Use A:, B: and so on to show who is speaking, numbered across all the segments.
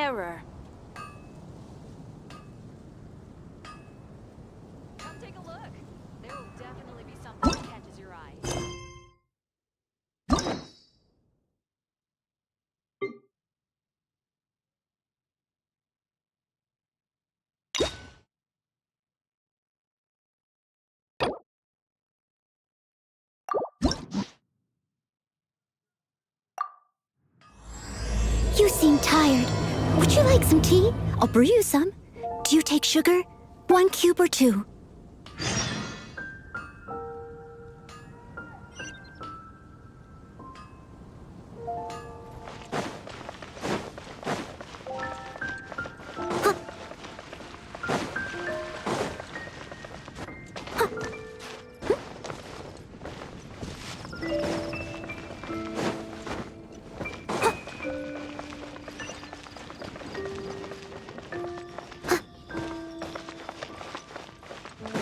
A: error.
B: Come take a look. There will definitely be something that catches your eye.
C: You seem tired. Would you like some tea? I'll brew you some. Do you take sugar? 1 cube or 2?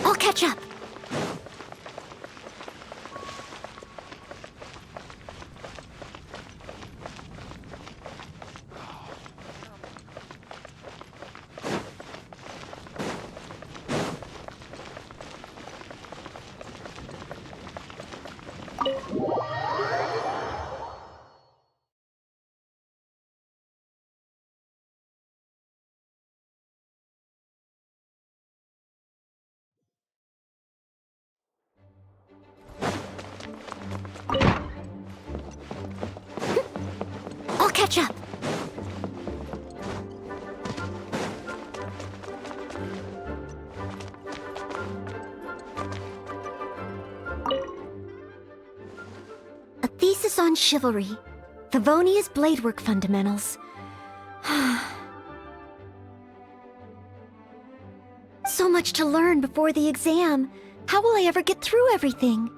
C: I'll catch up. I'll catch up. A thesis on chivalry. Favonia's bladework fundamentals. So much to learn before the exam. How will I ever get through everything?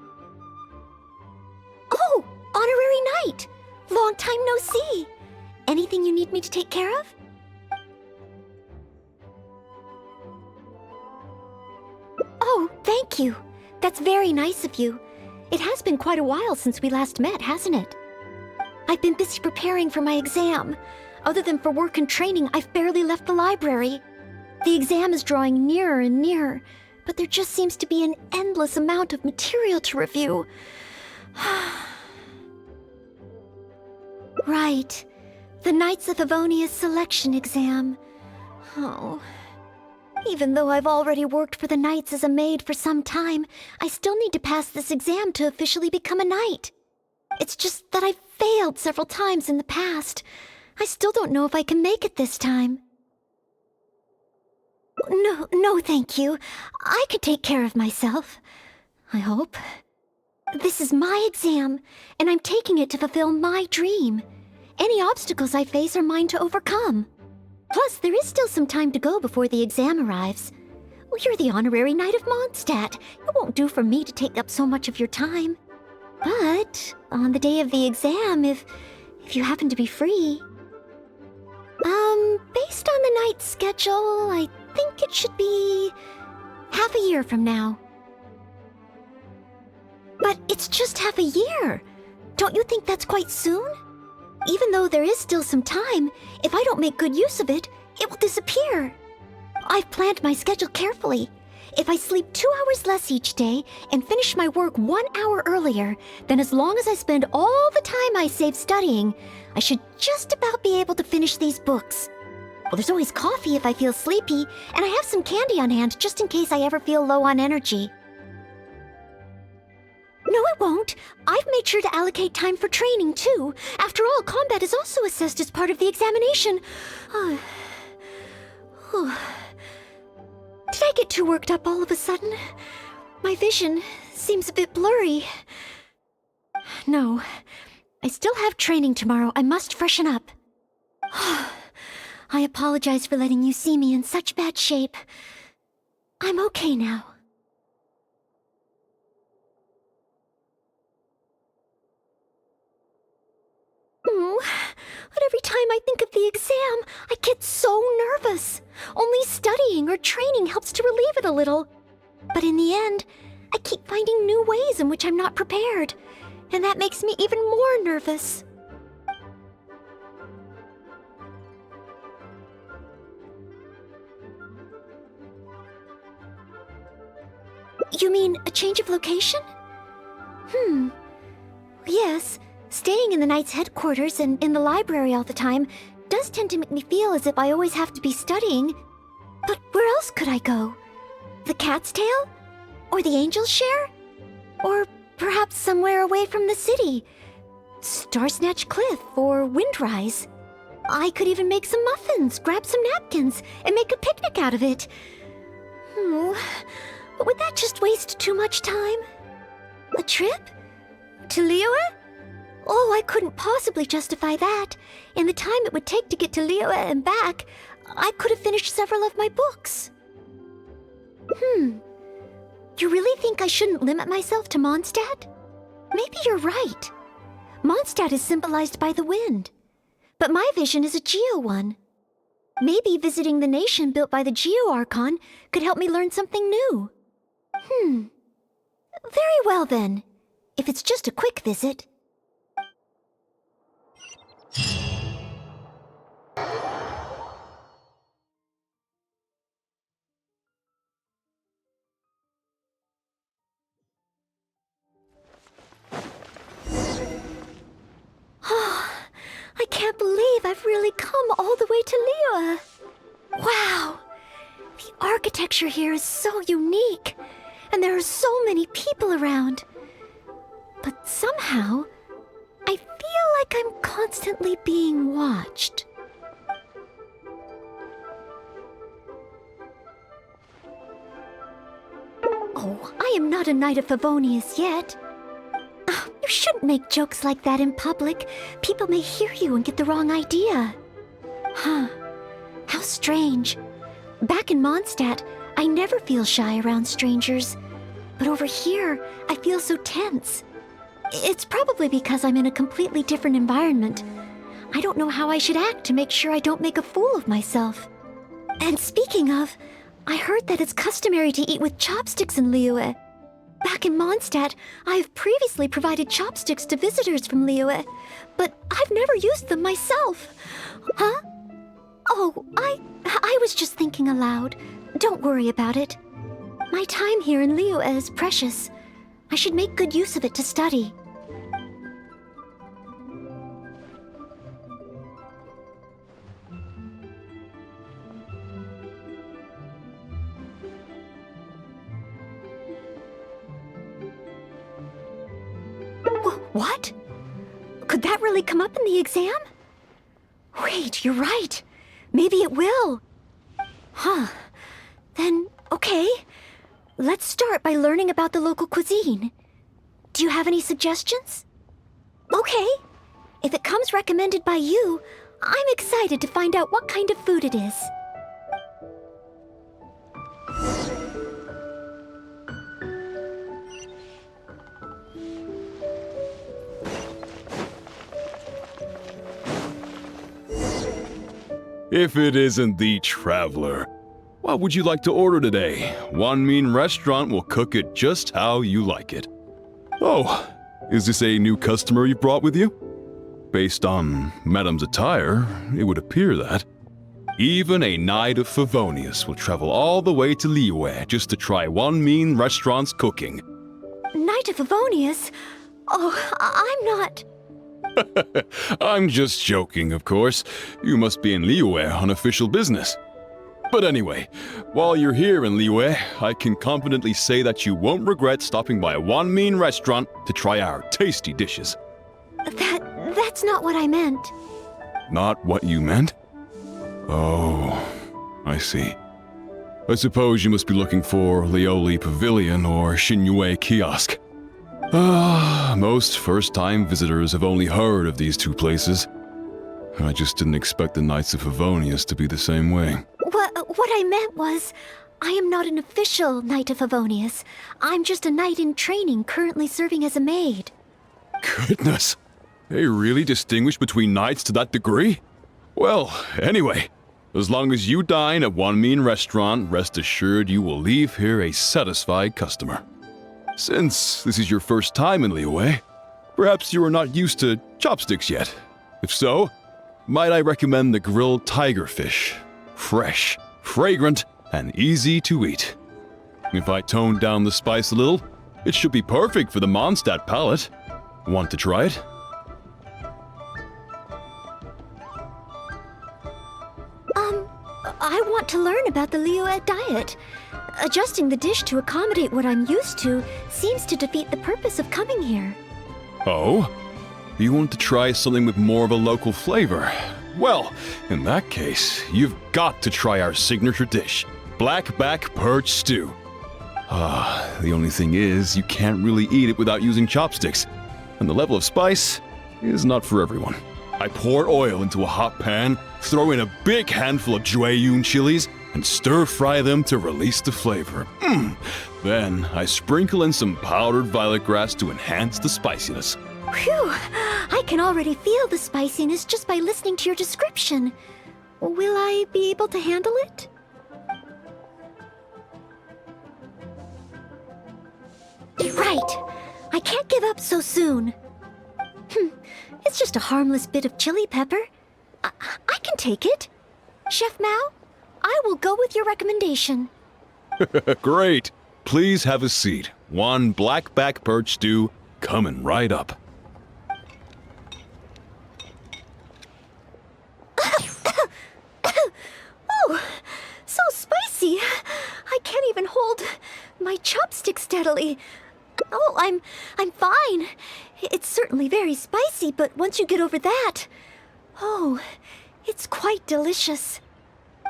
C: Oh, Honorary Knight! Long time no see. Anything you need me to take care of? Oh, thank you. That's very nice of you. It has been quite a while since we last met, hasn't it? I've been busy preparing for my exam. Other than for work and training, I've barely left the library. The exam is drawing nearer and nearer, but there just seems to be an endless amount of material to review. Right. The Knights of Favonia's selection exam. Oh. Even though I've already worked for the Knights as a maid for some time, I still need to pass this exam to officially become a knight. It's just that I've failed several times in the past. I still don't know if I can make it this time. No, thank you. I could take care of myself. I hope. This is my exam, and I'm taking it to fulfill my dream. Any obstacles I face are mine to overcome. Plus, there is still some time to go before the exam arrives. Well, you're the honorary knight of Mondstadt. It won't do for me to take up so much of your time. But on the day of the exam, if you happen to be free... based on the knight's schedule, I think it should be half a year from now. But it's just half a year. Don't you think that's quite soon? Even though there is still some time, if I don't make good use of it, it will disappear. I've planned my schedule carefully. If I sleep 2 hours less each day and finish my work 1 hour earlier, then as long as I spend all the time I save studying, I should just about be able to finish these books. Well, there's always coffee if I feel sleepy, and I have some candy on hand just in case I ever feel low on energy. No, it won't. I've made sure to allocate time for training, too. After all, combat is also assessed as part of the examination. Did I get too worked up all of a sudden? My vision seems a bit blurry. No, I still have training tomorrow. I must freshen up. I apologize for letting you see me in such bad shape. I'm okay now. But every time I think of the exam, I get so nervous. Only studying or training helps to relieve it a little. But in the end, I keep finding new ways in which I'm not prepared. And that makes me even more nervous. You mean a change of location? Yes, staying in the Knight's headquarters and in the library all the time does tend to make me feel as if I always have to be studying. But where else could I go? The Cat's Tail? Or the Angel's Share? Or perhaps somewhere away from the city? Starsnatch Cliff or Windrise? I could even make some muffins, grab some napkins, and make a picnic out of it. But would that just waste too much time? A trip? To Liyue? Oh, I couldn't possibly justify that. In the time it would take to get to Liyue and back, I could have finished several of my books. You really think I shouldn't limit myself to Mondstadt? Maybe you're right. Mondstadt is symbolized by the wind. But my vision is a Geo one. Maybe visiting the nation built by the Geo Archon could help me learn something new. Very well then. If it's just a quick visit. I can't believe I've really come all the way to Liyue. Wow! The architecture here is so unique, and there are so many people around. But somehow, I feel like I'm constantly being watched. Oh, I am not a Knight of Favonius yet. You shouldn't make jokes like that in public. People may hear you and get the wrong idea. How strange. Back in Mondstadt, I never feel shy around strangers. But over here, I feel so tense. It's probably because I'm in a completely different environment. I don't know how I should act to make sure I don't make a fool of myself. And speaking of, I heard that it's customary to eat with chopsticks in Liyue. Back in Mondstadt, I have previously provided chopsticks to visitors from Liyue, but I've never used them myself. Huh? Oh, I was just thinking aloud. Don't worry about it. My time here in Liyue is precious. I should make good use of it to study. What? Could that really come up in the exam? Wait, you're right. Maybe it will. Then, okay. Let's start by learning about the local cuisine. Do you have any suggestions? Okay. If it comes recommended by you, I'm excited to find out what kind of food it is.
A: If it isn't the Traveler. What would you like to order today? One Mean Restaurant will cook it just how you like it. Oh, is this a new customer you brought with you? Based on Madame's attire, it would appear that. Even a Knight of Favonius will travel all the way to Liyue just to try One Mean Restaurant's cooking.
C: Knight of Favonius? Oh, I'm not...
A: I'm just joking, of course. You must be in Liyue on official business. But anyway, while you're here in Liyue, I can confidently say that you won't regret stopping by One Mean Restaurant to try our tasty dishes.
C: That's not what I meant.
A: Not what you meant? Oh, I see. I suppose you must be looking for Lioli Pavilion or Shinyue Kiosk. Most first-time visitors have only heard of these two places. I just didn't expect the Knights of Favonius to be the same way.
C: What I meant was, I am not an official Knight of Favonius. I'm just a knight in training currently serving as a maid.
A: Goodness! They really distinguish between knights to that degree? Well, anyway, as long as you dine at One Mean Restaurant, rest assured you will leave here a satisfied customer. Since this is your first time in Liyue, perhaps you are not used to chopsticks yet. If so, might I recommend the grilled tigerfish. Fresh, fragrant, and easy to eat. If I tone down the spice a little, it should be perfect for the Mondstadt palate. Want to try it?
C: I want to learn about the Liyue diet. Adjusting the dish to accommodate what I'm used to seems to defeat the purpose of coming here.
A: Oh? You want to try something with more of a local flavor? Well, in that case, you've got to try our signature dish, blackback perch stew. The only thing is, you can't really eat it without using chopsticks, and the level of spice is not for everyone. I pour oil into a hot pan, throw in a big handful of Jueyun chilies, and stir-fry them to release the flavor. Then I sprinkle in some powdered violet grass to enhance the spiciness.
C: Phew! I can already feel the spiciness just by listening to your description. Will I be able to handle it? Right! I can't give up so soon. It's just a harmless bit of chili pepper. I can take it. Chef Mao, I will go with your recommendation.
A: Great! Please have a seat. One blackback perch stew coming right up.
C: Oh, so spicy. I can't even hold my chopstick steadily. Oh, I'm fine. It's certainly very spicy, but once you get over that, oh, it's quite delicious.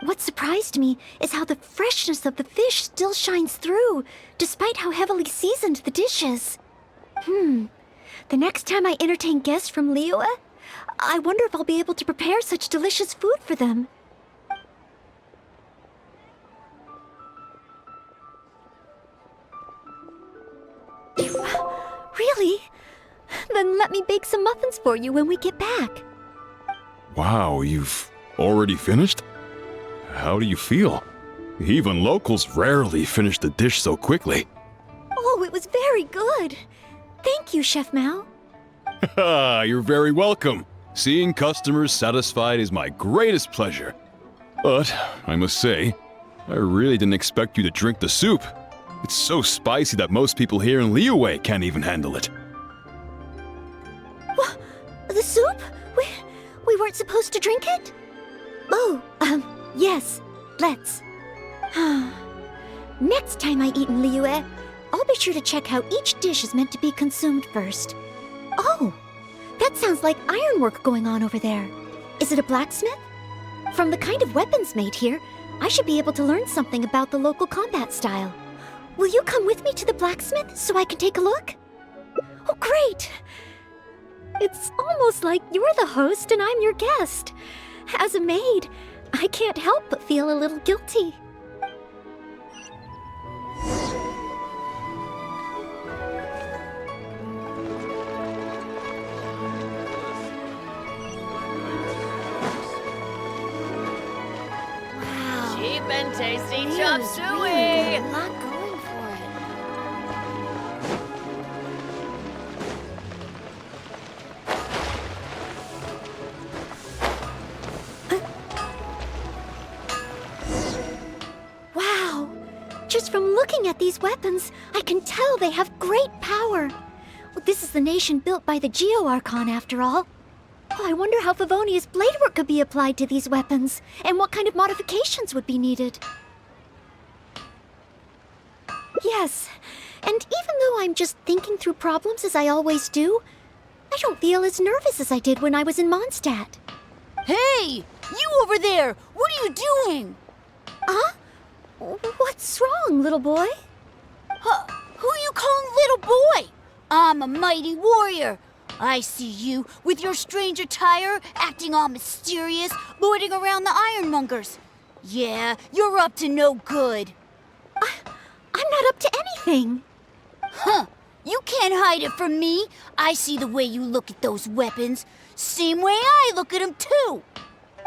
C: What surprised me is how the freshness of the fish still shines through, despite how heavily seasoned the dish is. The next time I entertain guests from Liyue, I wonder if I'll be able to prepare such delicious food for them. Really? Then let me bake some muffins for you when we get back.
A: Wow, you've already finished? How do you feel? Even locals rarely finish the dish so quickly.
C: Oh, it was very good. Thank you, Chef Mao.
A: You're very welcome. Seeing customers satisfied is my greatest pleasure. But, I must say, I really didn't expect you to drink the soup. It's so spicy that most people here in Liyue can't even handle it.
C: What? The soup? We weren't supposed to drink it? Oh, yes, let's. Next time I eat in Liyue, I'll be sure to check how each dish is meant to be consumed first. Oh, that sounds like ironwork going on over there. Is it a blacksmith? From the kind of weapons made here, I should be able to learn something about the local combat style. Will you come with me to the blacksmith so I can take a look? Oh, great! It's almost like you're the host and I'm your guest. As a maid, I can't help but feel a little guilty. Wow.
B: Cheap and tasty
C: He
B: chop
C: was
B: suey.
C: really got a lot going for it. Wow! Just from looking at these weapons, I can tell they have great power. Well, this is the nation built by the Geo-Archon, after all. Oh, I wonder how Favonia's bladework could be applied to these weapons, and what kind of modifications would be needed. Yes, and even though I'm just thinking through problems as I always do, I don't feel as nervous as I did when I was in Mondstadt.
D: Hey! You over there! What are you doing?
C: Huh? What's wrong, little boy?
D: Who you calling little boy? I'm a mighty warrior. I see you with your strange attire, acting all mysterious, lording around the ironmongers. Yeah, you're up to no good.
C: I'm not up to anything.
D: Huh. You can't hide it from me. I see the way you look at those weapons. Same way I look at them, too.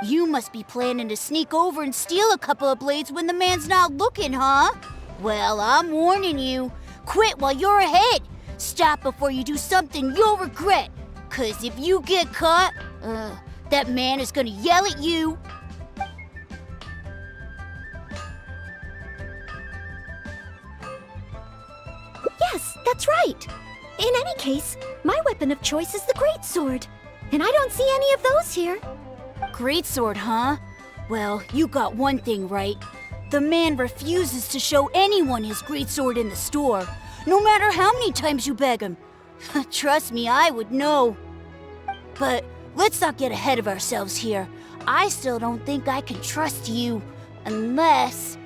D: You must be planning to sneak over and steal a couple of blades when the man's not looking, huh? Well, I'm warning you. Quit while you're ahead. Stop before you do something you'll regret. 'Cause if you get caught, that man is gonna yell at you.
C: Yes, that's right. In any case, my weapon of choice is the greatsword. And I don't see any of those here.
D: Greatsword, huh? Well, you got one thing right. The man refuses to show anyone his greatsword in the store, no matter how many times you beg him. Trust me, I would know. But let's not get ahead of ourselves here. I still don't think I can trust you, unless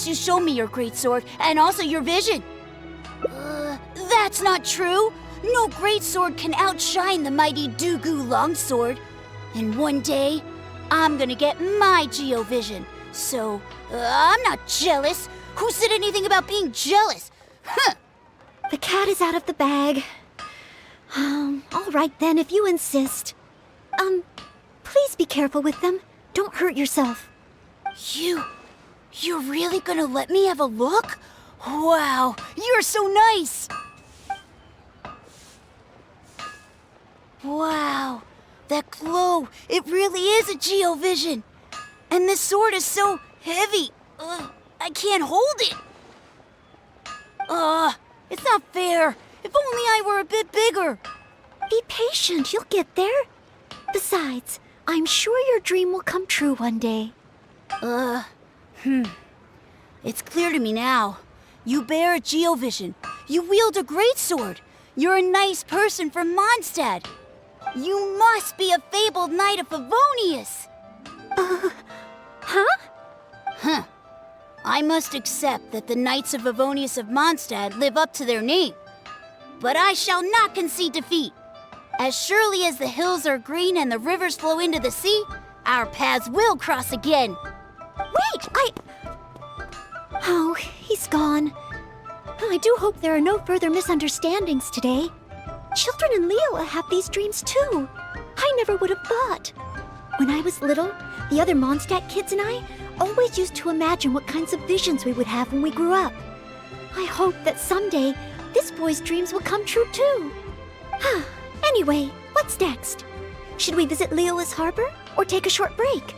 D: you show me your greatsword and also your vision. That's not true. No greatsword can outshine the mighty Dugu longsword. And one day, I'm gonna get my Geovision. So, I'm not jealous. Who said anything about being jealous? Huh!
C: The cat is out of the bag. All right then, if you insist. Please be careful with them. Don't hurt yourself.
D: You're really gonna let me have a look? Wow, you're so nice! Wow, that glow, it really is a Geovision. And this sword is so heavy. I can't hold it. It's not fair. If only I were a bit bigger.
C: Be patient, you'll get there. Besides, I'm sure your dream will come true one day.
D: It's clear to me now. You bear a Geovision. You wield a greatsword. You're a nice person from Mondstadt. You must be a fabled knight of Favonius.
C: Huh?
D: I must accept that the Knights of Favonius of Mondstadt live up to their name. But I shall not concede defeat. As surely as the hills are green and the rivers flow into the sea, our paths will cross again.
C: Wait, Oh, he's gone. I do hope there are no further misunderstandings today. Children in Liyue have these dreams too. I never would have thought. When I was little, the other Mondstadt kids and I always used to imagine what kinds of visions we would have when we grew up. I hope that someday this boy's dreams will come true too. Anyway, what's next? Should we visit Liyue's harbor or take a short break?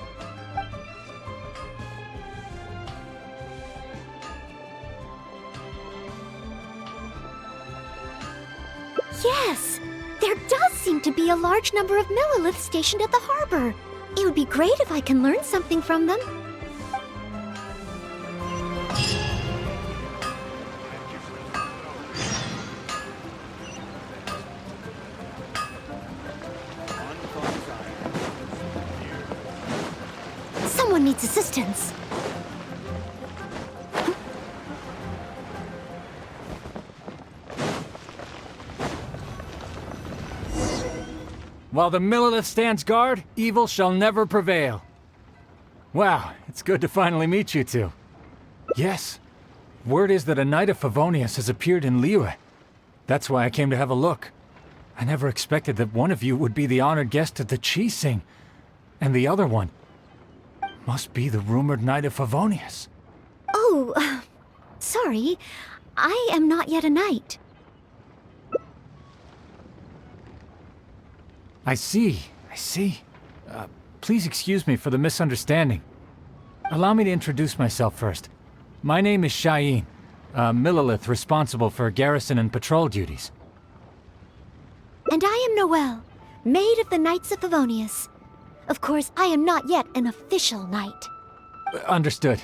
C: Yes! There does seem to be a large number of Milliliths stationed at the harbor. It would be great if I can learn something from them. Someone needs assistance.
E: While the Millilith stands guard, evil shall never prevail. Wow, it's good to finally meet you two. Yes, word is that a Knight of Favonius has appeared in Liyue. That's why I came to have a look. I never expected that one of you would be the honored guest at the Chi-Sing. And the other one must be the rumored Knight of Favonius.
C: Oh, sorry. I am not yet a knight.
E: I see. Please excuse me for the misunderstanding. Allow me to introduce myself first. My name is Shayin, a Millilith responsible for garrison and patrol duties.
C: And I am Noelle, Maid of the Knights of Favonius. Of course, I am not yet an official knight.
E: Understood.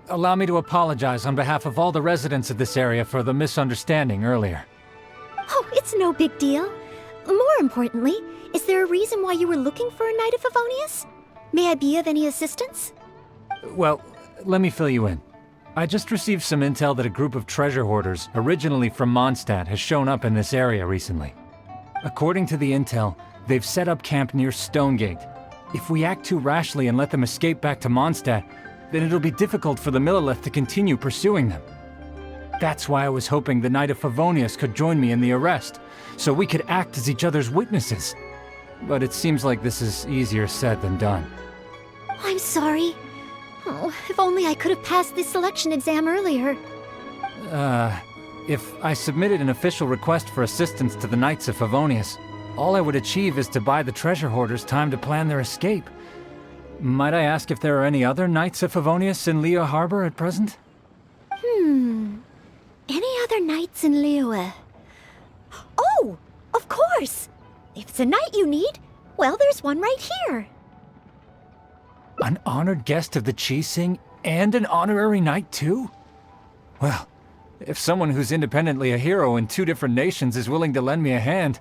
E: Allow me to apologize on behalf of all the residents of this area for the misunderstanding earlier.
C: Oh, it's no big deal. More importantly, is there a reason why you were looking for a Knight of Favonius? May I be of any assistance?
E: Well, let me fill you in. I just received some intel that a group of treasure hoarders, originally from Mondstadt, has shown up in this area recently. According to the intel, they've set up camp near Stonegate. If we act too rashly and let them escape back to Mondstadt, then it'll be difficult for the Millilith to continue pursuing them. That's why I was hoping the Knight of Favonius could join me in the arrest, so we could act as each other's witnesses. But it seems like this is easier said than done.
C: I'm sorry. Oh, if only I could have passed this selection exam earlier.
E: If I submitted an official request for assistance to the Knights of Favonius, all I would achieve is to buy the treasure hoarders time to plan their escape. Might I ask if there are any other Knights of Favonius in Liyue Harbor at present?
C: Any other other knights in Liyue? Oh, of course! If it's a knight you need, well, there's one right here.
E: An honored guest of the Qixing and an honorary knight too? Well, if someone who's independently a hero in 2 different nations is willing to lend me a hand,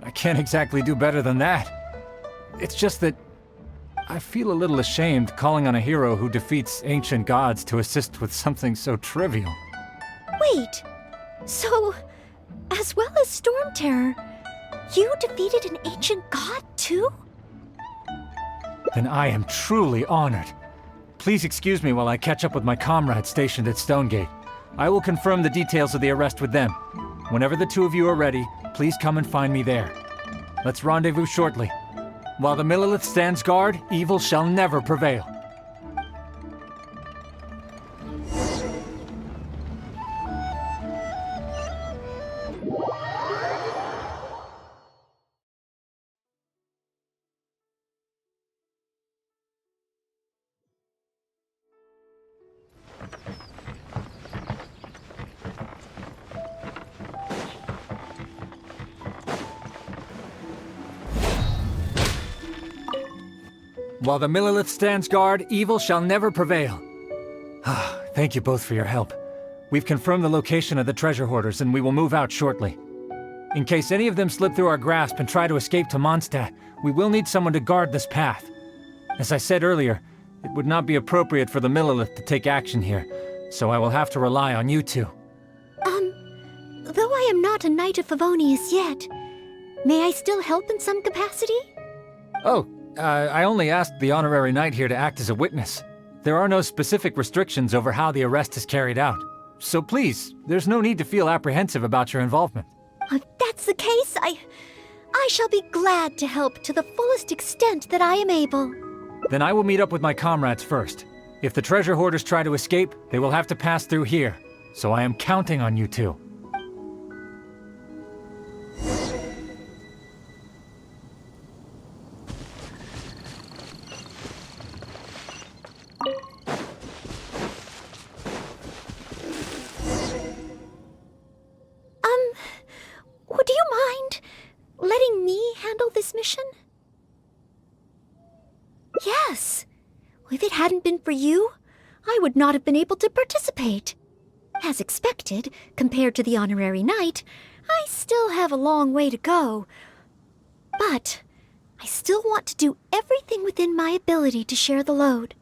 E: I can't exactly do better than that. It's just that I feel a little ashamed calling on a hero who defeats ancient gods to assist with something so trivial.
C: Wait, so, as well as Storm Terror, you defeated an ancient god too?
E: Then I am truly honored. Please excuse me while I catch up with my comrades stationed at Stonegate. I will confirm the details of the arrest with them. Whenever the 2 of you are ready, please come and find me there. Let's rendezvous shortly. While the Millelith stands guard, evil shall never prevail. While the Millelith stands guard, evil shall never prevail. Thank you both for your help. We've confirmed the location of the treasure hoarders, and we will move out shortly. In case any of them slip through our grasp and try to escape to Mondstadt, we will need someone to guard this path. As I said earlier, it would not be appropriate for the Millelith to take action here, so I will have to rely on you two.
C: Though I am not a Knight of Favonius yet, may I still help in some capacity?
E: Oh, I only asked the honorary knight here to act as a witness. There are no specific restrictions over how the arrest is carried out. So please, there's no need to feel apprehensive about your involvement.
C: If that's the case, I shall be glad to help to the fullest extent that I am able.
E: Then I will meet up with my comrades first. If the treasure hoarders try to escape, they will have to pass through here. So I am counting on you two.
C: Would you mind letting me handle this mission? Yes. If it hadn't been for you, I would not have been able to participate. As expected, compared to the honorary knight, I still have a long way to go. But I still want to do everything within my ability to share the load.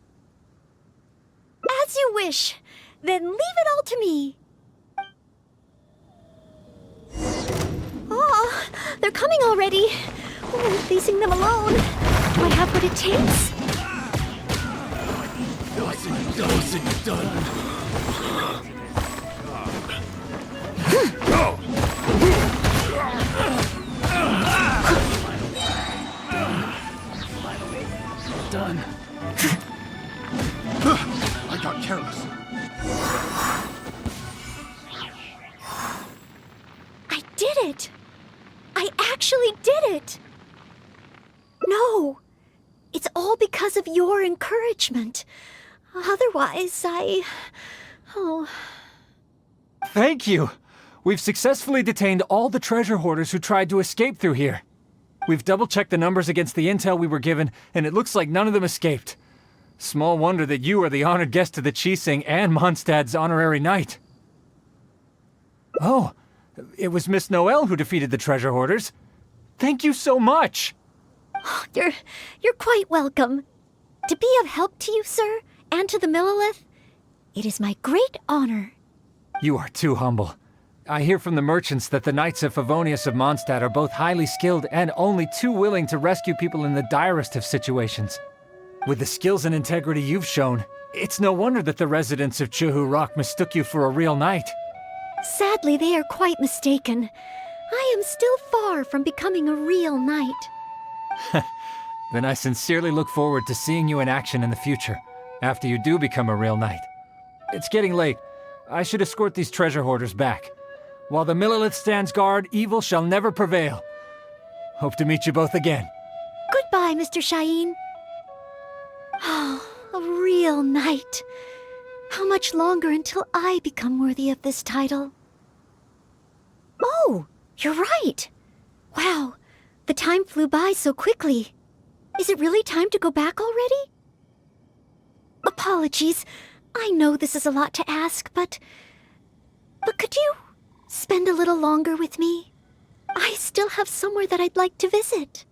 C: As you wish. Then leave it all to me. Oh, they're coming already. Oh, facing them alone. Do I have what it takes?
F: Done. I got careless.
C: I did it! I actually did it! No, it's all because of your encouragement. Otherwise, Oh.
E: Thank you! We've successfully detained all the treasure hoarders who tried to escape through here. We've double-checked the numbers against the intel we were given, and it looks like none of them escaped. Small wonder that you are the honored guest of the Qixing and Mondstadt's honorary knight. Oh, it was Miss Noelle who defeated the treasure hoarders. Thank you so much!
C: You're quite welcome. To be of help to you, sir, and to the Millelith, it is my great honor.
E: You are too humble. I hear from the merchants that the Knights of Favonius of Mondstadt are both highly skilled and only too willing to rescue people in the direst of situations. With the skills and integrity you've shown, it's no wonder that the residents of Chihu Rock mistook you for a real knight.
C: Sadly, they are quite mistaken. I am still far from becoming a real knight.
E: Then I sincerely look forward to seeing you in action in the future, after you do become a real knight. It's getting late. I should escort these treasure hoarders back. While the Millelith stands guard, evil shall never prevail. Hope to meet you both again.
C: Goodbye, Mr. Shaheen. Oh, a real knight. How much longer until I become worthy of this title? Oh, you're right. Wow, the time flew by so quickly. Is it really time to go back already? Apologies. I know this is a lot to ask, but could you spend a little longer with me? I still have somewhere that I'd like to visit.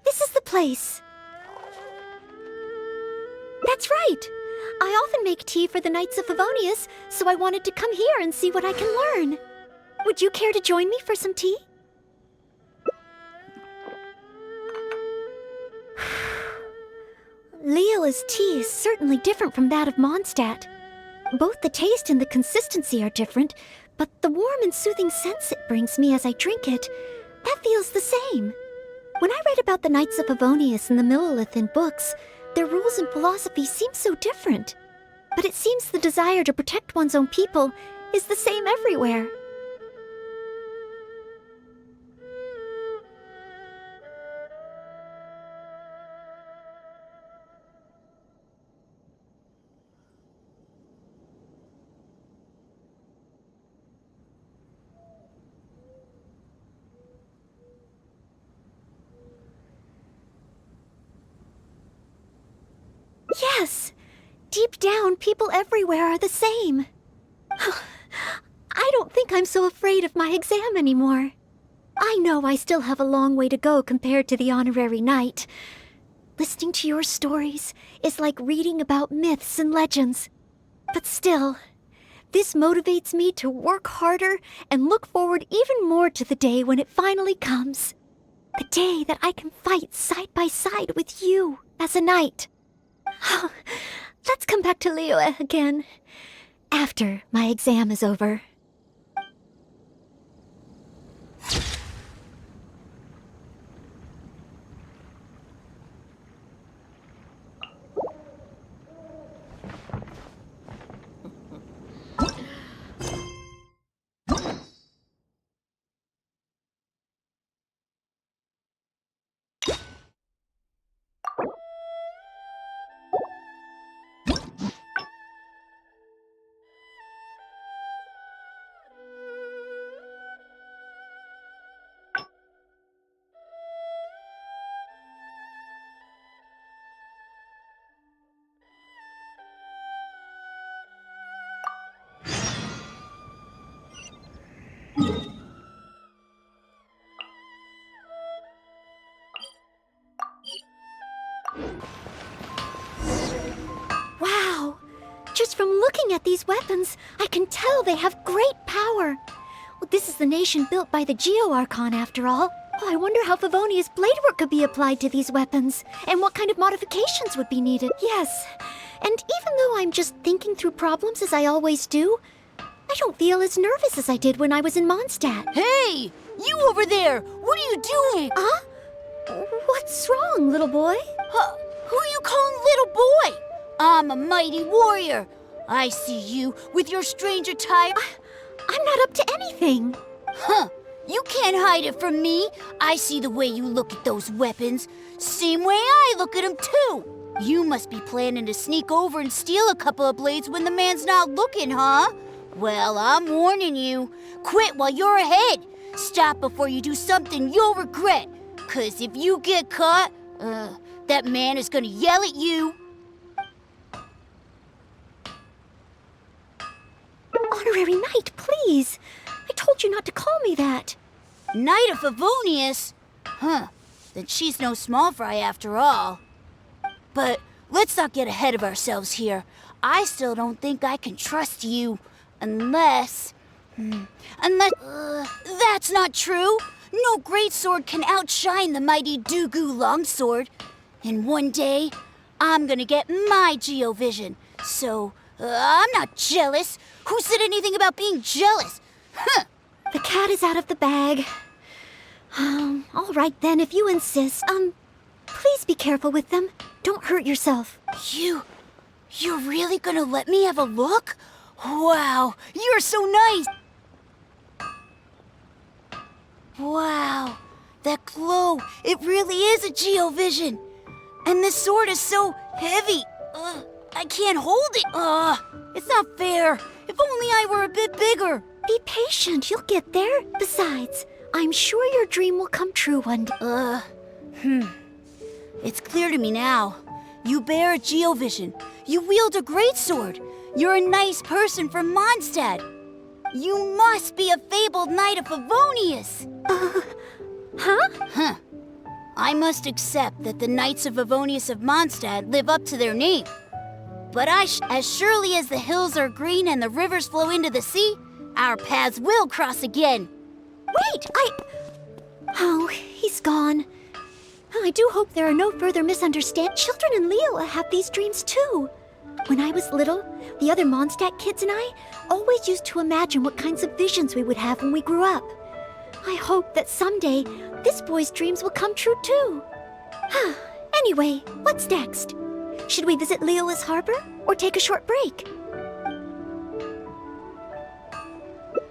C: This is the place. That's right. I often make tea for the Knights of Favonius, so I wanted to come here and see what I can learn. Would you care to join me for some tea? Leola's tea is certainly different from that of Mondstadt. Both the taste and the consistency are different, but the warm and soothing sense it brings me as I drink it, that feels the same. When I read about the Knights of Favonius and the Millelith in books, their rules and philosophy seem so different. But it seems the desire to protect one's own people is the same everywhere. Yes! Deep down, people everywhere are the same. I don't think I'm so afraid of my exam anymore. I know I still have a long way to go compared to the honorary knight. Listening to your stories is like reading about myths and legends. But still, this motivates me to work harder and look forward even more to the day when it finally comes. The day that I can fight side by side with you as a knight. Let's come back to Liyue again, after my exam is over. Wow! Just from looking at these weapons, I can tell they have great power. Well, this is the nation built by the Geo-Archon, after all. Oh, I wonder how Favonius bladework could be applied to these weapons, and what kind of modifications would be needed. Yes, and even though I'm just thinking through problems as I always do, I don't feel as nervous as I did when I was in Mondstadt.
D: Hey! You over there! What are you doing?
C: Huh? What's wrong, little boy?
D: Who are you calling little boy? I'm a mighty warrior. I see you with your strange attire.
C: I'm not up to anything.
D: Huh. You can't hide it from me. I see the way you look at those weapons. Same way I look at them, too. You must be planning to sneak over and steal a couple of blades when the man's not looking, huh? Well, I'm warning you. Quit while you're ahead. Stop before you do something you'll regret. 'Cause if you get caught, that man is gonna yell at you.
C: Honorary Knight, please. I told you not to call me that.
D: Knight of Favonius? Huh. then she's no small fry after all. But let's not get ahead of ourselves here. I still don't think I can trust you unless... that's not true! No greatsword can outshine the mighty Dugu longsword. And one day, I'm gonna get my Geovision. So, I'm not jealous. Who said anything about being jealous? Huh!
C: The cat is out of the bag. All right then, if you insist. Please be careful with them. Don't hurt yourself.
D: You're really gonna let me have a look? Wow, you're so nice! Wow, that glow, it really is a Geovision. And this sword is so heavy. I can't hold it. It's not fair. If only I were a bit bigger.
C: Be patient, you'll get there. Besides, I'm sure your dream will come true one day.
D: It's clear to me now. You bear a Geovision. You wield a greatsword. You're a nice person from Mondstadt. You must be a fabled knight of Favonius.
C: Huh?
D: I must accept that the Knights of Favonius of Mondstadt live up to their name. But as surely as the hills are green and the rivers flow into the sea, our paths will cross again.
C: Wait, Oh, he's gone. I do hope there are no further misunderstandings. Children in Leola have these dreams too. When I was little, the other Mondstadt kids and I always used to imagine what kinds of visions we would have when we grew up. I hope that someday this boy's dreams will come true too. Anyway, what's next? Should we visit Leola's harbor or take a short break?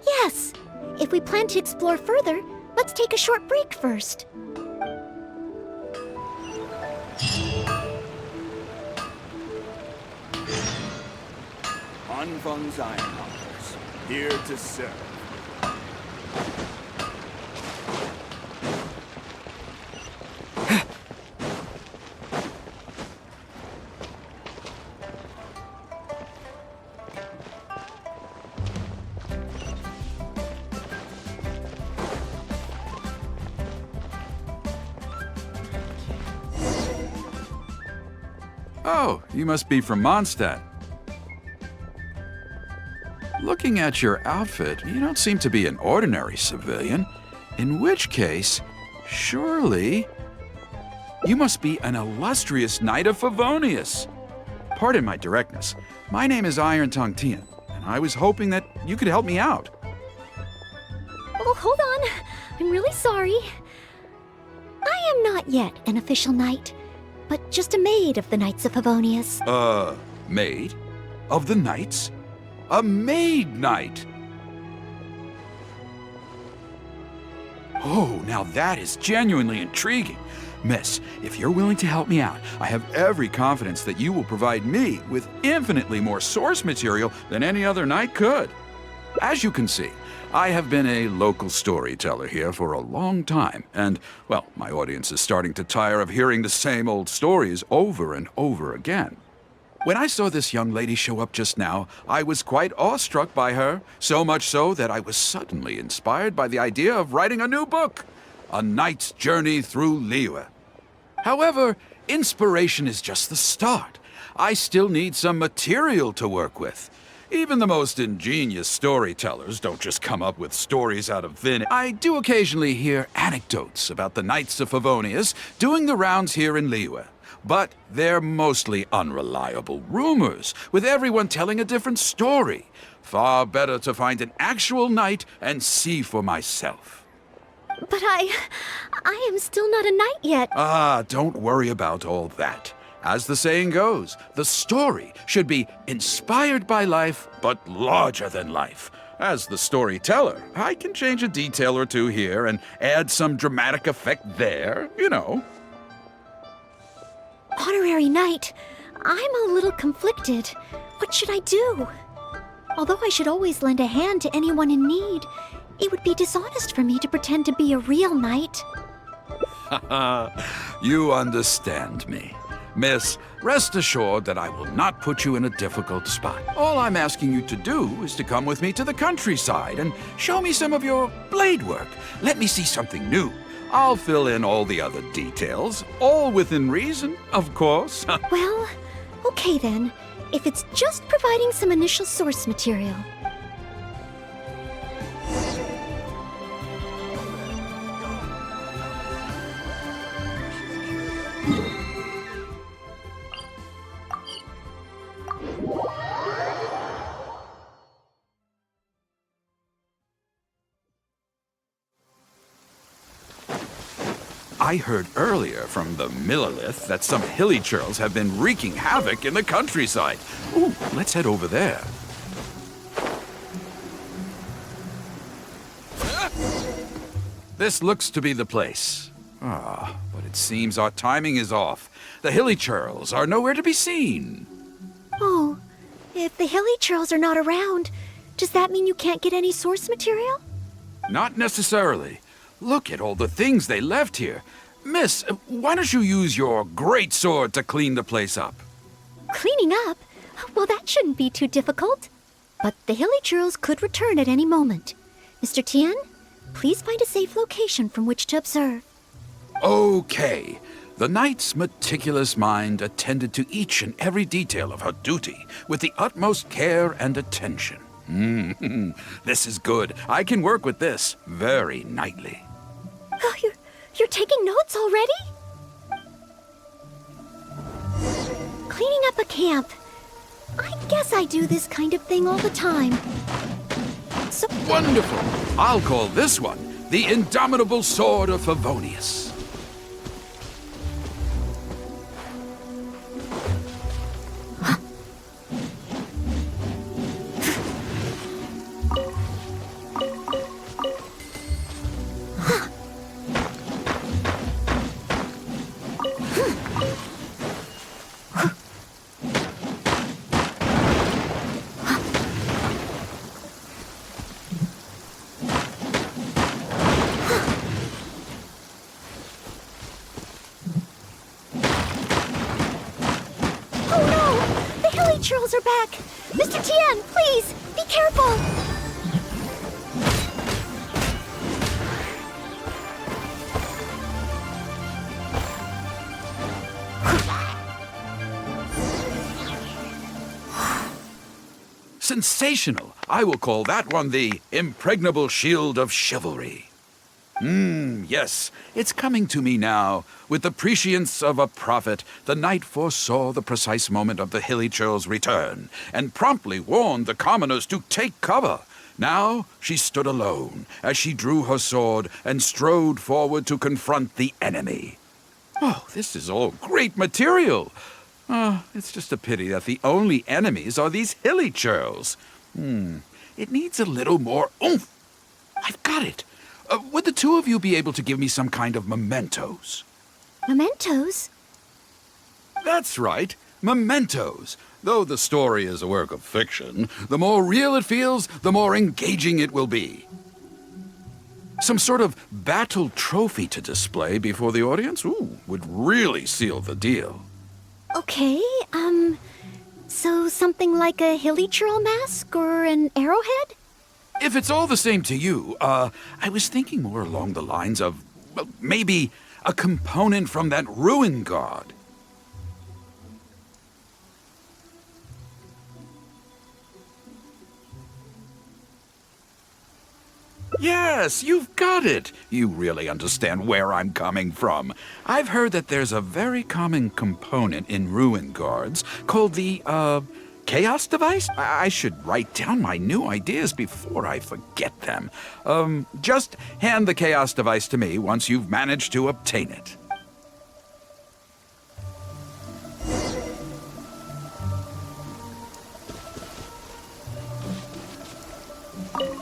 C: Yes, if we plan to explore further, let's take a short break first.
F: Anfang's Ironmongers, here to serve.
G: Oh, you must be from Mondstadt. Looking at your outfit, you don't seem to be an ordinary civilian. In which case, surely... you must be an illustrious knight of Favonius. Pardon my directness. My name is Iron Tongue Tian, and I was hoping that you could help me out.
C: Oh, hold on. I'm really sorry. I am not yet an official knight, but just a maid of the Knights of Favonius.
G: Maid? Of the Knights? A Maid-Knight! Oh, now that is genuinely intriguing. Miss, if you're willing to help me out, I have every confidence that you will provide me with infinitely more source material than any other knight could. As you can see, I have been a local storyteller here for a long time, and, well, my audience is starting to tire of hearing the same old stories over and over again. When I saw this young lady show up just now, I was quite awestruck by her, so much so that I was suddenly inspired by the idea of writing a new book, A Knight's Journey Through Liyue. However, inspiration is just the start. I still need some material to work with. Even the most ingenious storytellers don't just come up with stories out of thin air. I do occasionally hear anecdotes about the Knights of Favonius doing the rounds here in Liyue. But they're mostly unreliable rumors, with everyone telling a different story. Far better to find an actual knight and see for myself.
C: But I am still not a knight yet.
G: Ah, don't worry about all that. As the saying goes, the story should be inspired by life, but larger than life. As the storyteller, I can change a detail or two here and add some dramatic effect there, you know.
C: Honorary knight, I'm a little conflicted. What should I do? Although I should always lend a hand to anyone in need, it would be dishonest for me to pretend to be a real knight.
G: You understand me. Miss, rest assured that I will not put you in a difficult spot. All I'm asking you to do is to come with me to the countryside and show me some of your blade work. Let me see something new. I'll fill in all the other details, all within reason, of course.
C: Well, okay then. If it's just providing some initial source material.
G: I heard earlier from the Millilith that some hilly churls have been wreaking havoc in the countryside. Ooh, let's head over there. This looks to be the place. But it seems our timing is off. The hilly churls are nowhere to be seen.
C: Oh, if the hilly churls are not around, does that mean you can't get any source material?
G: Not necessarily. Look at all the things they left here. Miss, why don't you use your great sword to clean the place up?
C: Cleaning up? Well, that shouldn't be too difficult. But the hilly churls could return at any moment. Mr. Tian, please find a safe location from which to observe.
G: Okay. The knight's meticulous mind attended to each and every detail of her duty with the utmost care and attention. This is good. I can work with this very knightly.
C: Oh, you're taking notes already? Cleaning up a camp. I guess I do this kind of thing all the time. So,
G: Wonderful. I'll call this one the Indomitable Sword of Favonius.
C: churls are back! Mr. Tian, please, be careful!
G: Sensational! I will call that one the Impregnable Shield of Chivalry. Yes, it's coming to me now. With the prescience of a prophet, the knight foresaw the precise moment of the hilly churl's return, and promptly warned the commoners to take cover. Now she stood alone, as she drew her sword and strode forward to confront the enemy. Oh, this is all great material! It's just a pity that the only enemies are these hilly churls. It needs a little more oomph. I've got it. Would the two of you be able to give me some kind of mementos?
C: Mementos?
G: That's right, mementos. Though the story is a work of fiction, the more real it feels, the more engaging it will be. Some sort of battle trophy to display before the audience? Would really seal the deal.
C: Okay, so something like a hilly churl mask or an arrowhead?
G: If it's all the same to you, I was thinking more along the lines of, well, maybe a component from that ruin god. Yes, you've got it. You really understand where I'm coming from. I've heard that there's a very common component in ruin guards called the, Chaos device? I should write down my new ideas before I forget them. Just hand the chaos device to me once you've managed to obtain it.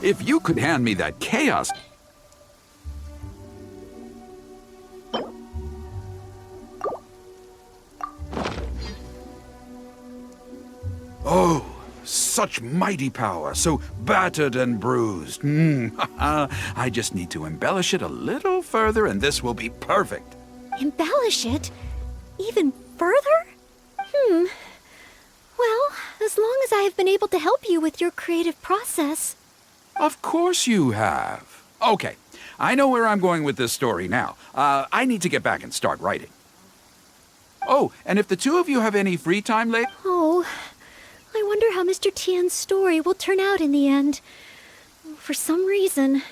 G: If you could hand me that chaos... Oh, such mighty power, so battered and bruised. I just need to embellish it a little further and this will be perfect.
C: Embellish it? Even further? Well, as long as I have been able to help you with your creative process.
G: Of course you have. Okay, I know where I'm going with this story now. I need to get back and start writing. Oh, and if the two of you have any free time later...
C: Oh, I wonder how Mr. Tien's story will turn out in the end. For some reason,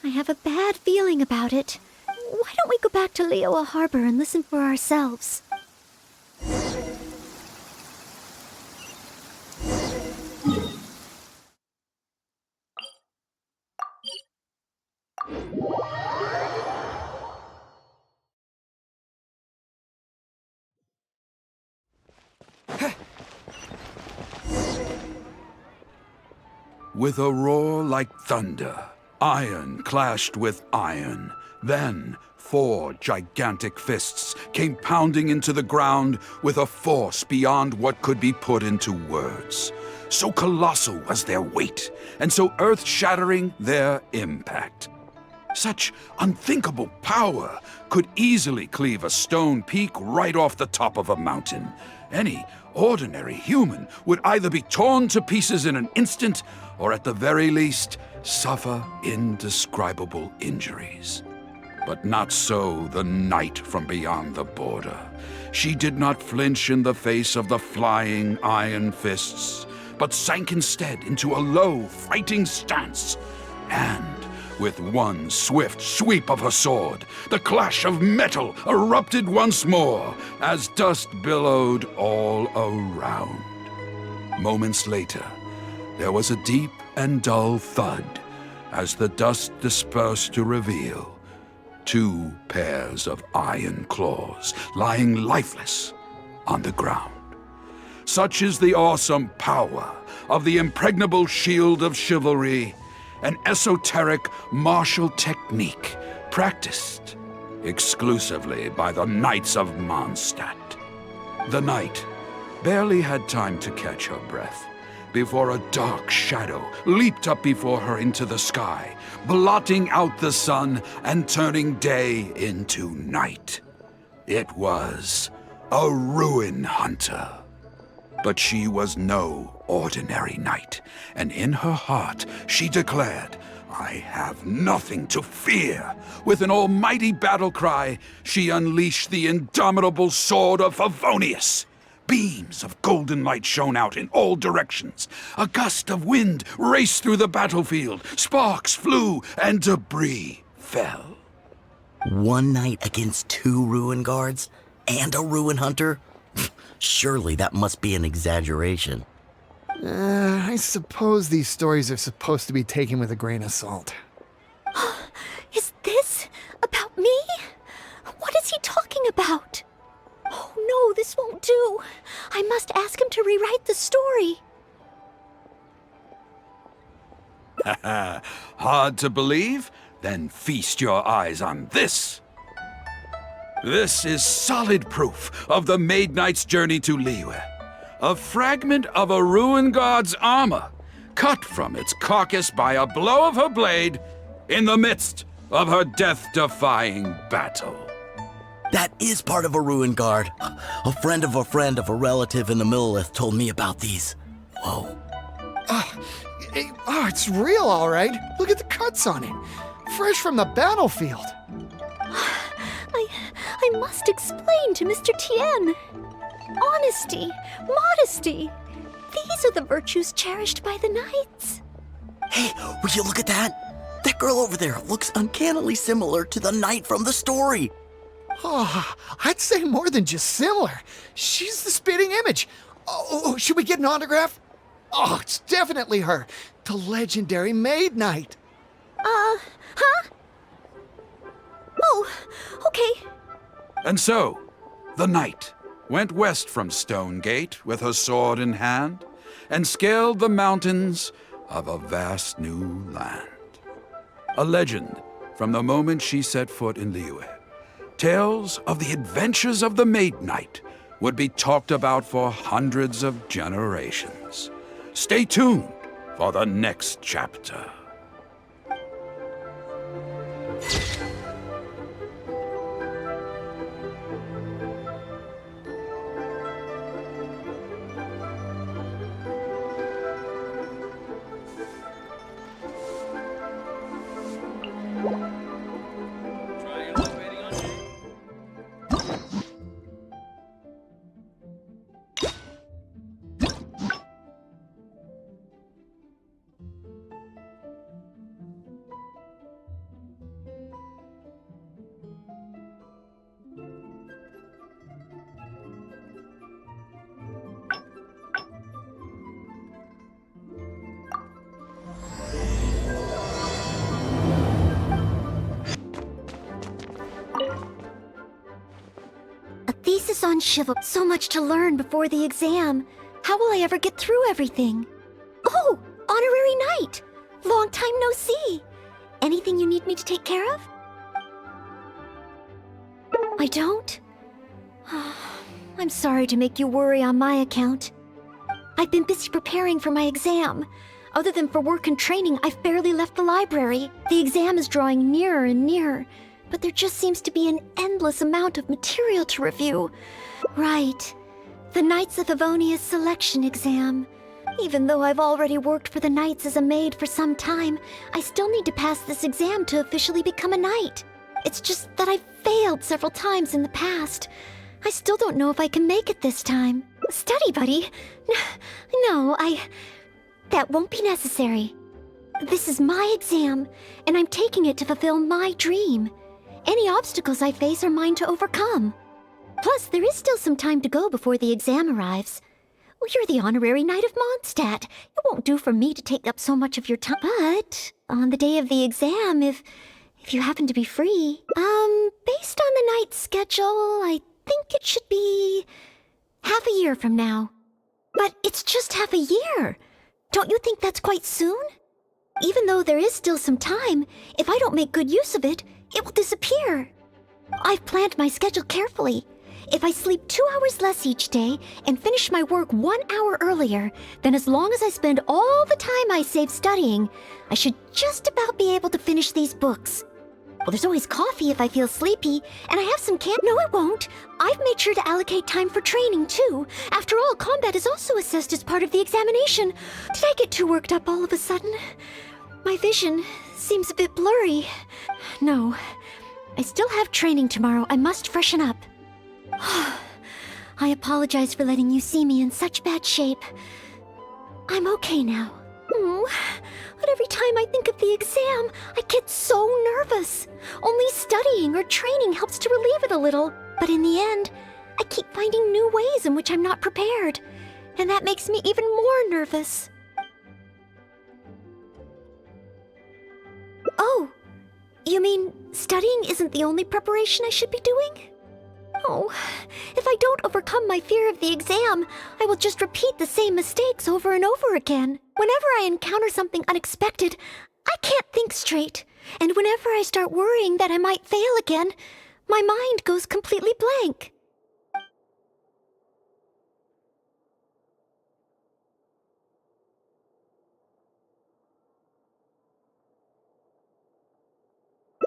C: I have a bad feeling about it. Why don't we go back to Liyue Harbor and listen for ourselves?
G: With a roar like thunder, iron clashed with iron. Then, 4 gigantic fists came pounding into the ground with a force beyond what could be put into words. So colossal was their weight, and so earth-shattering their impact. Such unthinkable power could easily cleave a stone peak right off the top of a mountain. Any ordinary human would either be torn to pieces in an instant, or at the very least, suffer indescribable injuries. But not so the knight from beyond the border. She did not flinch in the face of the flying iron fists, but sank instead into a low, fighting stance. And with one swift sweep of her sword, the clash of metal erupted once more as dust billowed all around. Moments later, there was a deep and dull thud as the dust dispersed to reveal 2 pairs of iron claws lying lifeless on the ground. Such is the awesome power of the impregnable shield of chivalry, an esoteric martial technique practiced exclusively by the Knights of Mondstadt. The knight barely had time to catch her breath before a dark shadow leaped up before her into the sky, blotting out the sun and turning day into night. It was a ruin hunter. But she was no ordinary knight, and in her heart she declared, "I have nothing to fear." With an almighty battle cry, she unleashed the indomitable sword of Favonius. Beams of golden light shone out in all directions. A gust of wind raced through the battlefield. Sparks flew and debris fell.
H: One knight against 2 ruin guards and a ruin hunter? Surely that must be an exaggeration.
I: I suppose these stories are supposed to be taken with a grain of salt.
C: Is this about me? What is he talking about? Oh no, this won't do. I must ask him to rewrite the story.
G: Hard to believe? Then feast your eyes on this. This is solid proof of the Maid-Knight's journey to Liyue. A fragment of a ruin god's armor, cut from its carcass by a blow of her blade in the midst of her death-defying battle.
H: That is part of a ruin guard. A friend of a relative in the Millelith told me about these. Whoa.
I: It's real, all right. Look at the cuts on it. Fresh from the battlefield.
C: I must explain to Mr. Tien. Honesty, modesty. These are the virtues cherished by the knights.
H: Hey, will you look at that? That girl over there looks uncannily similar to the knight from the story.
I: Oh, I'd say more than just similar. She's the spitting image. Oh, should we get an autograph? Oh, it's definitely her. The legendary Maid-Knight.
C: Huh? Oh, okay.
G: And so, the knight went west from Stone Gate with her sword in hand and scaled the mountains of a vast new land. A legend from the moment she set foot in Liyue. Tales of the adventures of the Maid-Knight would be talked about for hundreds of generations. Stay tuned for the next chapter.
C: thesis on Chivalric. So much to learn before the exam. How will I ever get through everything? Oh, honorary knight! Long time no see. Anything you need me to take care of? I don't? I'm sorry to make you worry on my account. I've been busy preparing for my exam. Other than for work and training, I've barely left the library. The exam is drawing nearer and nearer, but there just seems to be an endless amount of material to review. Right. The Knights of Avonia's selection exam. Even though I've already worked for the Knights as a maid for some time, I still need to pass this exam to officially become a knight. It's just that I've failed several times in the past. I still don't know if I can make it this time. Study buddy? No, that won't be necessary. This is my exam, and I'm taking it to fulfill my dream. Any obstacles I face are mine to overcome. Plus, there is still some time to go before the exam arrives. Well, you're the honorary knight of Mondstadt. It won't do for me to take up so much of your time. But on the day of the exam, if you happen to be free, based on the knight's schedule, I think it should be half a year from now. But it's just half a year. Don't you think that's quite soon? Even though there is still some time, if I don't make good use of it, it will disappear. I've planned my schedule carefully. If I sleep 2 hours less each day and finish my work 1 hour earlier, then as long as I spend all the time I save studying, I should just about be able to finish these books. Well, there's always coffee if I feel sleepy, and I have some No, it won't. I've made sure to allocate time for training, too. After all, combat is also assessed as part of the examination. Did I get too worked up all of a sudden? My vision seems a bit blurry. No, I still have training tomorrow. I must freshen up. I apologize for letting you see me in such bad shape. I'm okay now. But every time I think of the exam, I get so nervous. Only studying or training helps to relieve it a little. But in the end, I keep finding new ways in which I'm not prepared. And that makes me even more nervous. Oh, you mean studying isn't the only preparation I should be doing? Oh, if I don't overcome my fear of the exam, I will just repeat the same mistakes over and over again. Whenever I encounter something unexpected, I can't think straight. And whenever I start worrying that I might fail again, my mind goes completely blank.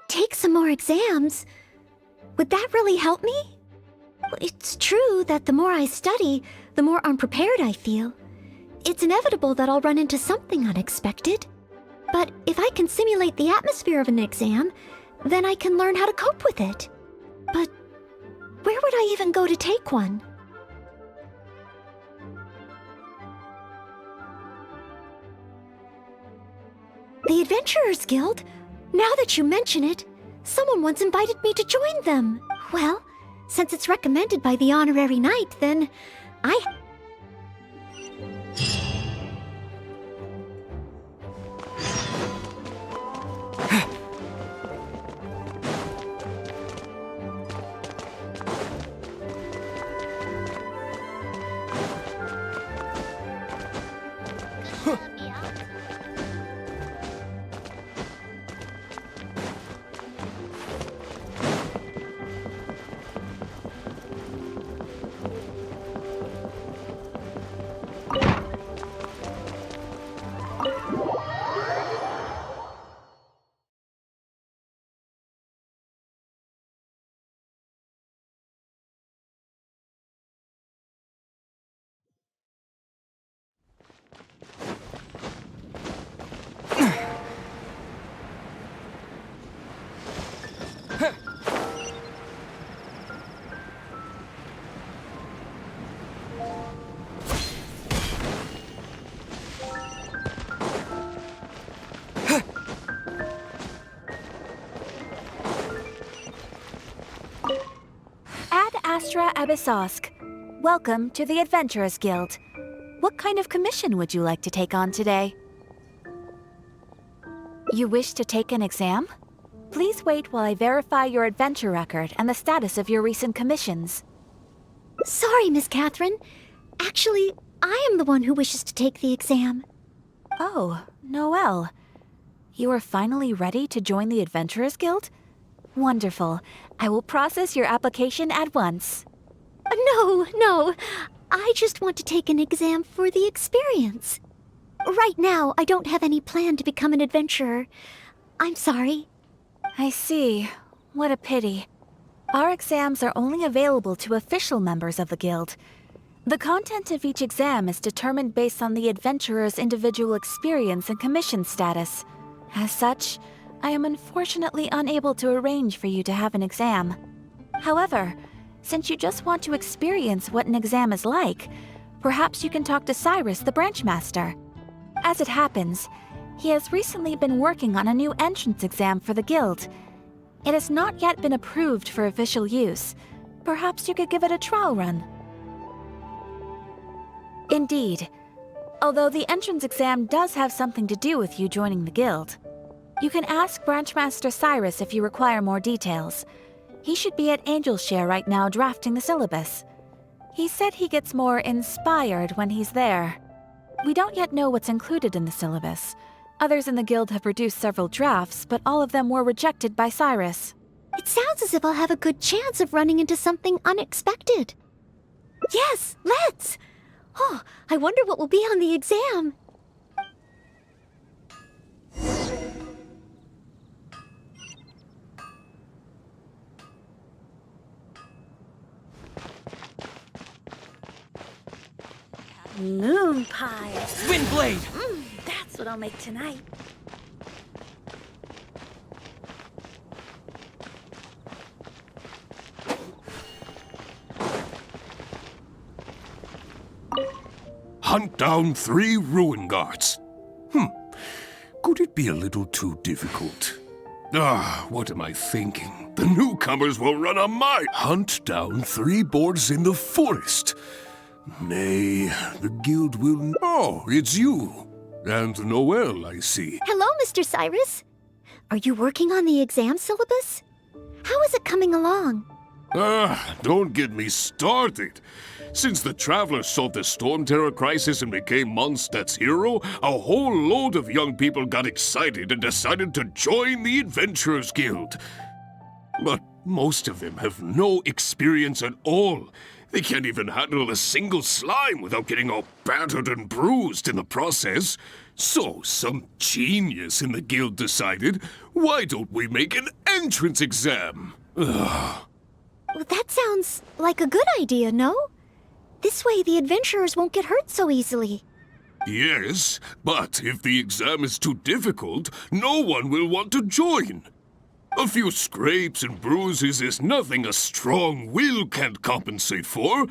C: Take some more exams? Would that really help me? It's true that the more I study, the more unprepared I feel. It's inevitable that I'll run into something unexpected. But if I can simulate the atmosphere of an exam, then I can learn how to cope with it. But where would I even go to take one? The Adventurers Guild? Now that you mention it, someone once invited me to join them. Well, since it's recommended by the honorary knight, then I...
B: Astra Abyssosk. Welcome to the Adventurers Guild. What kind of commission would you like to take on today? You wish to take an exam? Please wait while I verify your adventure record and the status of your recent commissions.
C: Sorry, Miss Catherine. Actually, I am the one who wishes to take the exam.
B: Oh, Noelle. You are finally ready to join the Adventurers Guild? Wonderful. I will process your application at once.
C: No. I just want to take an exam for the experience. Right now, I don't have any plan to become an adventurer. I'm sorry.
B: I see. What a pity. Our exams are only available to official members of the guild. The content of each exam is determined based on the adventurer's individual experience and commission status. As such, I am unfortunately unable to arrange for you to have an exam. However, since you just want to experience what an exam is like, perhaps you can talk to Cyrus, the branch master. As it happens, he has recently been working on a new entrance exam for the guild. It has not yet been approved for official use. Perhaps you could give it a trial run. Indeed. Although the entrance exam does have something to do with you joining the guild. You can ask Branchmaster Cyrus if you require more details. He should be at Angelshare right now drafting the syllabus. He said he gets more inspired when he's there. We don't yet know what's included in the syllabus. Others in the guild have produced several drafts, but all of them were rejected by Cyrus.
C: It sounds as if I'll have a good chance of running into something unexpected. Yes, let's! Oh, I wonder what will be on the exam.
B: Moon pie.
J: Windblade!
B: That's what I'll make tonight.
K: Hunt down 3 ruin guards. Could it be a little too difficult? What am I thinking? The newcomers will run a mile. Hunt down 3 boards in the forest. Nay, the guild will... Oh, it's you. And Noelle, I see.
C: Hello, Mr. Cyrus. Are you working on the exam syllabus? How is it coming along?
K: Don't get me started. Since the Traveler solved the Storm Terror crisis and became Mondstadt's hero, a whole load of young people got excited and decided to join the Adventurers Guild. But most of them have no experience at all. They can't even handle a single slime without getting all battered and bruised in the process. So some genius in the guild decided, why don't we make an entrance exam?
C: Well, that sounds like a good idea, no? This way the adventurers won't get hurt so easily.
K: Yes, but if the exam is too difficult, no one will want to join. A few scrapes and bruises is nothing a strong will can't compensate for.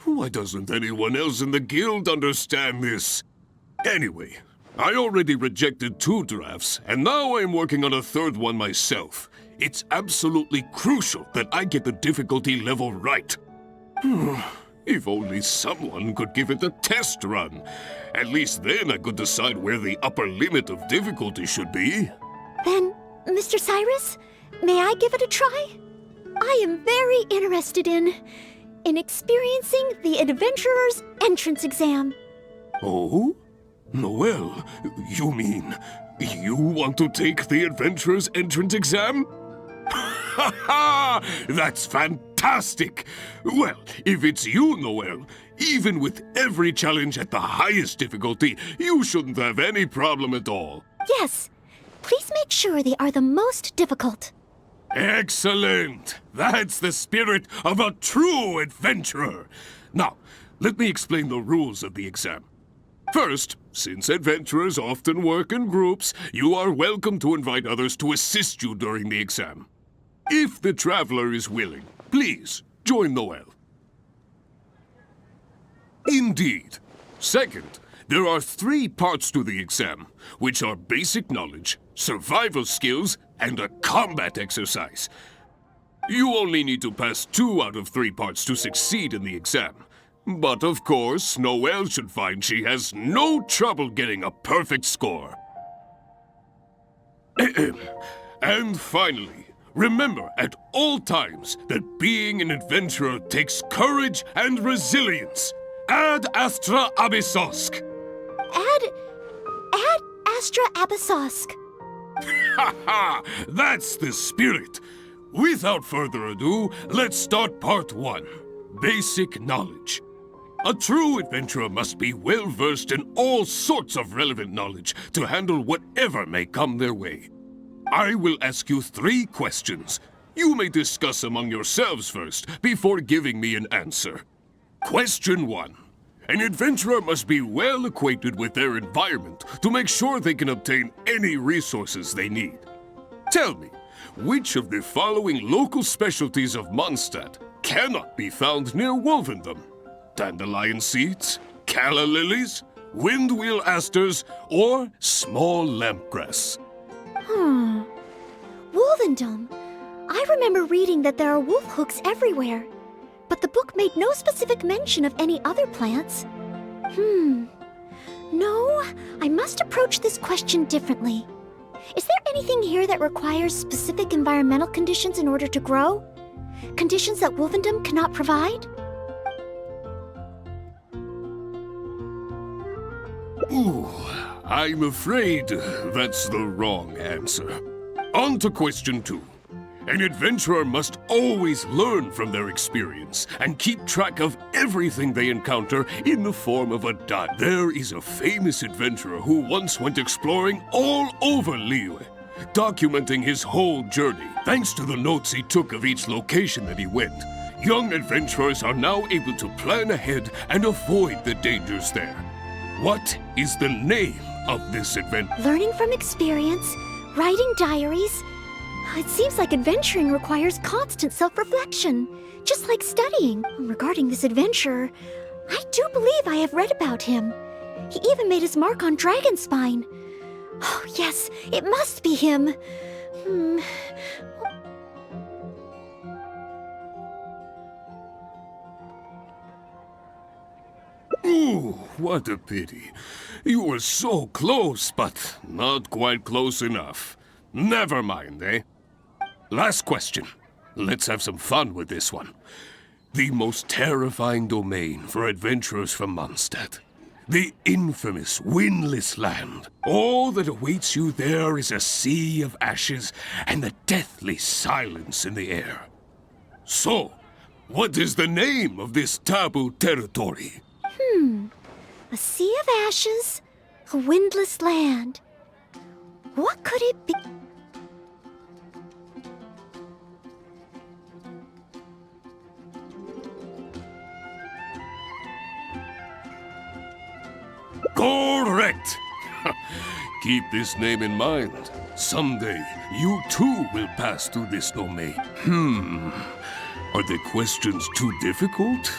K: Why doesn't anyone else in the guild understand this? Anyway, I already rejected 2 drafts, and now I'm working on a 3rd one myself. It's absolutely crucial that I get the difficulty level right. If only someone could give it a test run. At least then I could decide where the upper limit of difficulty should be.
C: Then, Mr. Cyrus, may I give it a try? I am very interested in experiencing the Adventurer's entrance exam.
K: Oh? Noelle, you mean you want to take the Adventurer's entrance exam? Ha ha! That's fantastic! Well, if it's you, Noelle, even with every challenge at the highest difficulty, you shouldn't have any problem at all.
C: Yes. Please make sure they are the most difficult.
K: Excellent! That's the spirit of a true adventurer! Now, let me explain the rules of the exam. First, since adventurers often work in groups, you are welcome to invite others to assist you during the exam. If the traveler is willing, please join Noelle. Indeed. Second, there are 3 parts to the exam, which are basic knowledge, survival skills, and a combat exercise. You only need to pass 2 out of 3 parts to succeed in the exam. But of course, Noelle should find she has no trouble getting a perfect score. And finally, Remember at all times that being an adventurer takes courage and resilience. Ad Astra Abyssosk.
C: Ad Astra Abyssosk.
K: Ha ha! That's the spirit. Without further ado, let's start part 1. Basic knowledge. A true adventurer must be well versed in all sorts of relevant knowledge to handle whatever may come their way. I will ask you 3 questions. You may discuss among yourselves first before giving me an answer. Question 1. An adventurer must be well acquainted with their environment to make sure they can obtain any resources they need. Tell me, which of the following local specialties of Mondstadt cannot be found near Wolvendom? Dandelion seeds, calla lilies, windwheel asters, or small lampgrass?
C: Wolvendom. I remember reading that there are wolf hooks everywhere, but the book made no specific mention of any other plants. No, I must approach this question differently. Is there anything here that requires specific environmental conditions in order to grow? Conditions that Wolvendom cannot provide?
K: Ooh, I'm afraid that's the wrong answer. On to question 2. An adventurer must always learn from their experience and keep track of everything they encounter in the form of a diary. There is a famous adventurer who once went exploring all over Liyue, documenting his whole journey. Thanks to the notes he took of each location that he went, young adventurers are now able to plan ahead and avoid the dangers there. What is the name of this adventure?
C: Learning from experience, writing diaries. It seems like adventuring requires constant self-reflection, just like studying. Regarding this adventurer, I do believe I have read about him. He even made his mark on Dragonspine. Oh, yes, it must be him.
K: Ooh, what a pity. You were so close, but not quite close enough. Never mind, eh? Last question. Let's have some fun with this one. The most terrifying domain for adventurers from Mondstadt. The infamous Windless Land. All that awaits you there is a sea of ashes and the deathly silence in the air. So, what is the name of this taboo territory?
C: A sea of ashes, a windless land. What could it be?
K: Correct! Keep this name in mind. Someday, you too will pass through this domain. Are the questions too difficult?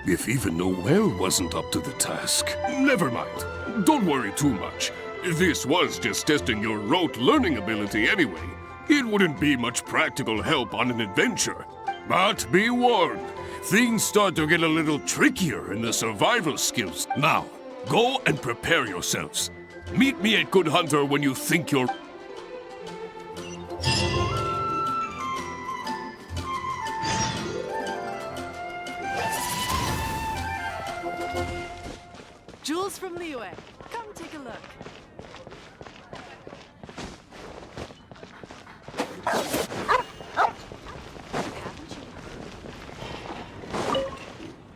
K: If even Noelle wasn't up to the task. Never mind. Don't worry too much. This was just testing your rote learning ability anyway. It wouldn't be much practical help on an adventure. But be warned, things start to get a little trickier in the survival skills. Now, go and prepare yourselves. Meet me at Good Hunter when you think you're...
J: Jules from Liyue. Come take a look.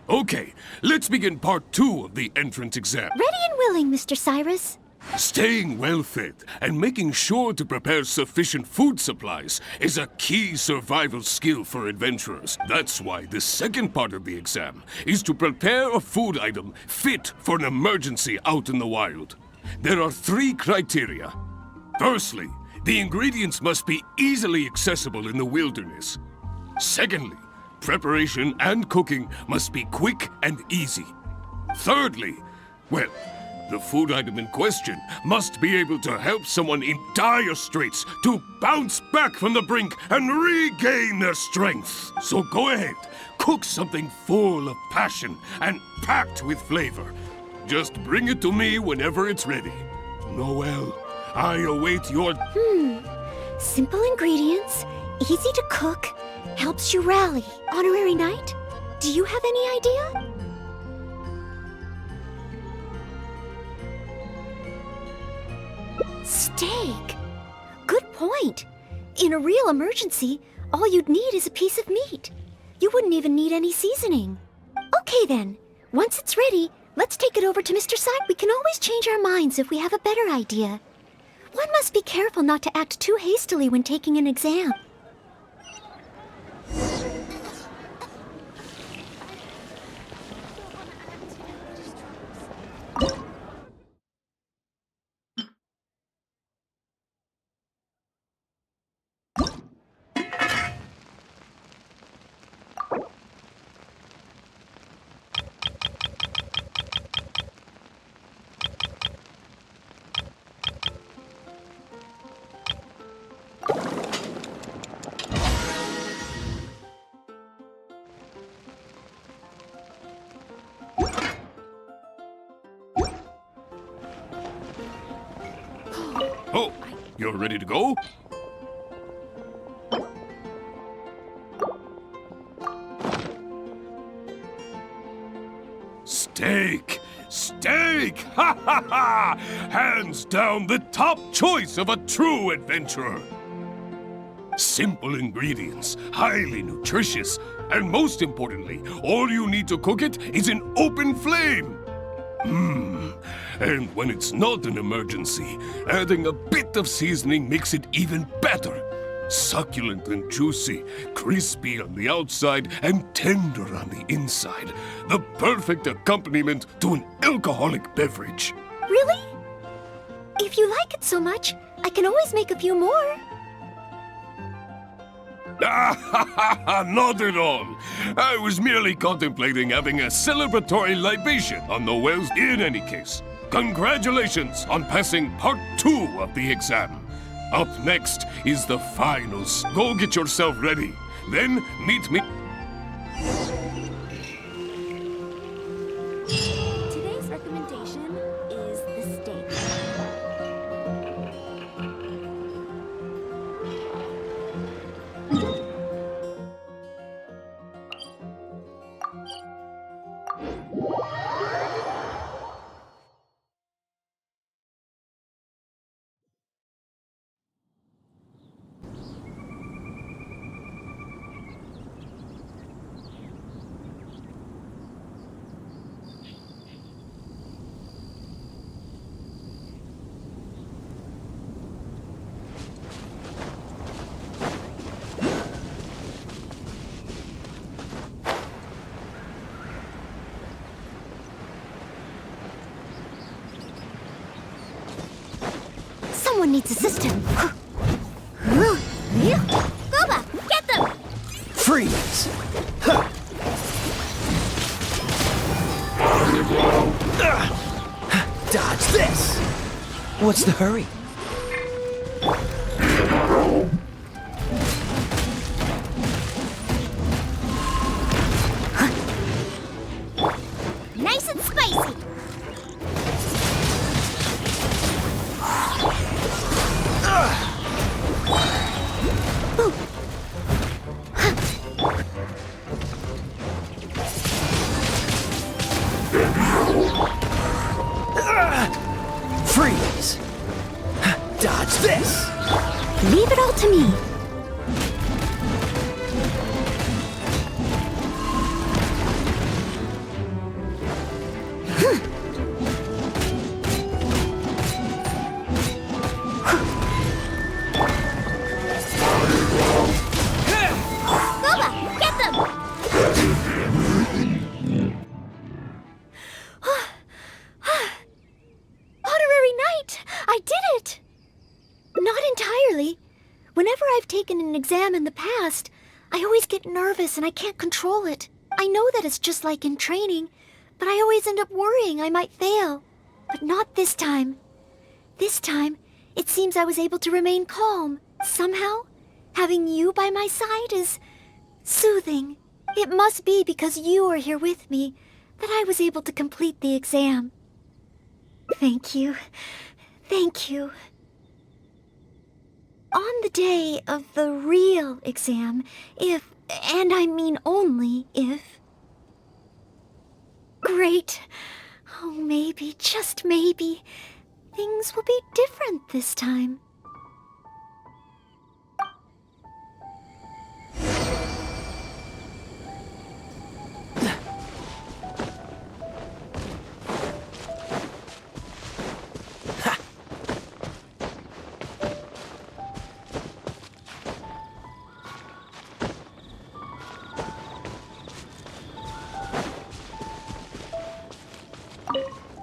K: Okay, let's begin part 2 of the entrance exam.
C: Ready and willing, Mr. Cyrus.
K: Staying well-fed and making sure to prepare sufficient food supplies is a key survival skill for adventurers. That's why the second part of the exam is to prepare a food item fit for an emergency out in the wild. There are 3 criteria. Firstly, the ingredients must be easily accessible in the wilderness. Secondly, preparation and cooking must be quick and easy. Thirdly, well, the food item in question must be able to help someone in dire straits to bounce back from the brink and regain their strength. So go ahead, cook something full of passion and packed with flavor. Just bring it to me whenever it's ready. Noelle, I await your...
C: Simple ingredients, Easy to cook, helps you rally. Honorary Knight? Do you have any idea? Steak. Good point. In a real emergency, all you'd need is a piece of meat. You wouldn't even need any seasoning. Okay then. Once it's ready, let's take it over to Mr. Side. We can always change our minds if we have a better idea. One must be careful not to act too hastily when taking an exam.
K: Oh, you're ready to go? Steak! Steak! Ha ha ha! Hands down the top choice of a true adventurer! Simple ingredients, highly nutritious, and most importantly, all you need to cook it is an open flame! And when it's not an emergency, adding a bit of seasoning makes it even better. Succulent and juicy, crispy on the outside and tender on the inside. The perfect accompaniment to an alcoholic beverage.
C: Really? If you like it so much, I can always make a few more.
K: Not at all. I was merely contemplating having a celebratory libation on Noelle's. In any case, congratulations on passing part 2 of the exam. Up next is the finals. Go get yourself ready. Then meet me.
C: Today's recommendation is the steak. Someone needs assistance.
D: Gooba, get them!
L: Freeze! Dodge this! What's the hurry?
D: Nice and spicy!
L: Freeze! Dodge this!
C: Leave it all to me.
D: Gooba, get them!
C: Honorary Knight! I did it! Not entirely. Whenever I've taken an exam in the past, I always get nervous and I can't control it. I know that it's just like in training, but I always end up worrying I might fail. But not this time. This time, it seems I was able to remain calm. Somehow, having you by my side is soothing. It must be because you are here with me that I was able to complete the exam. Thank you. Thank you. On the day of the real exam, if, and I mean only if... Great. Oh, maybe, just maybe, things will be different this time.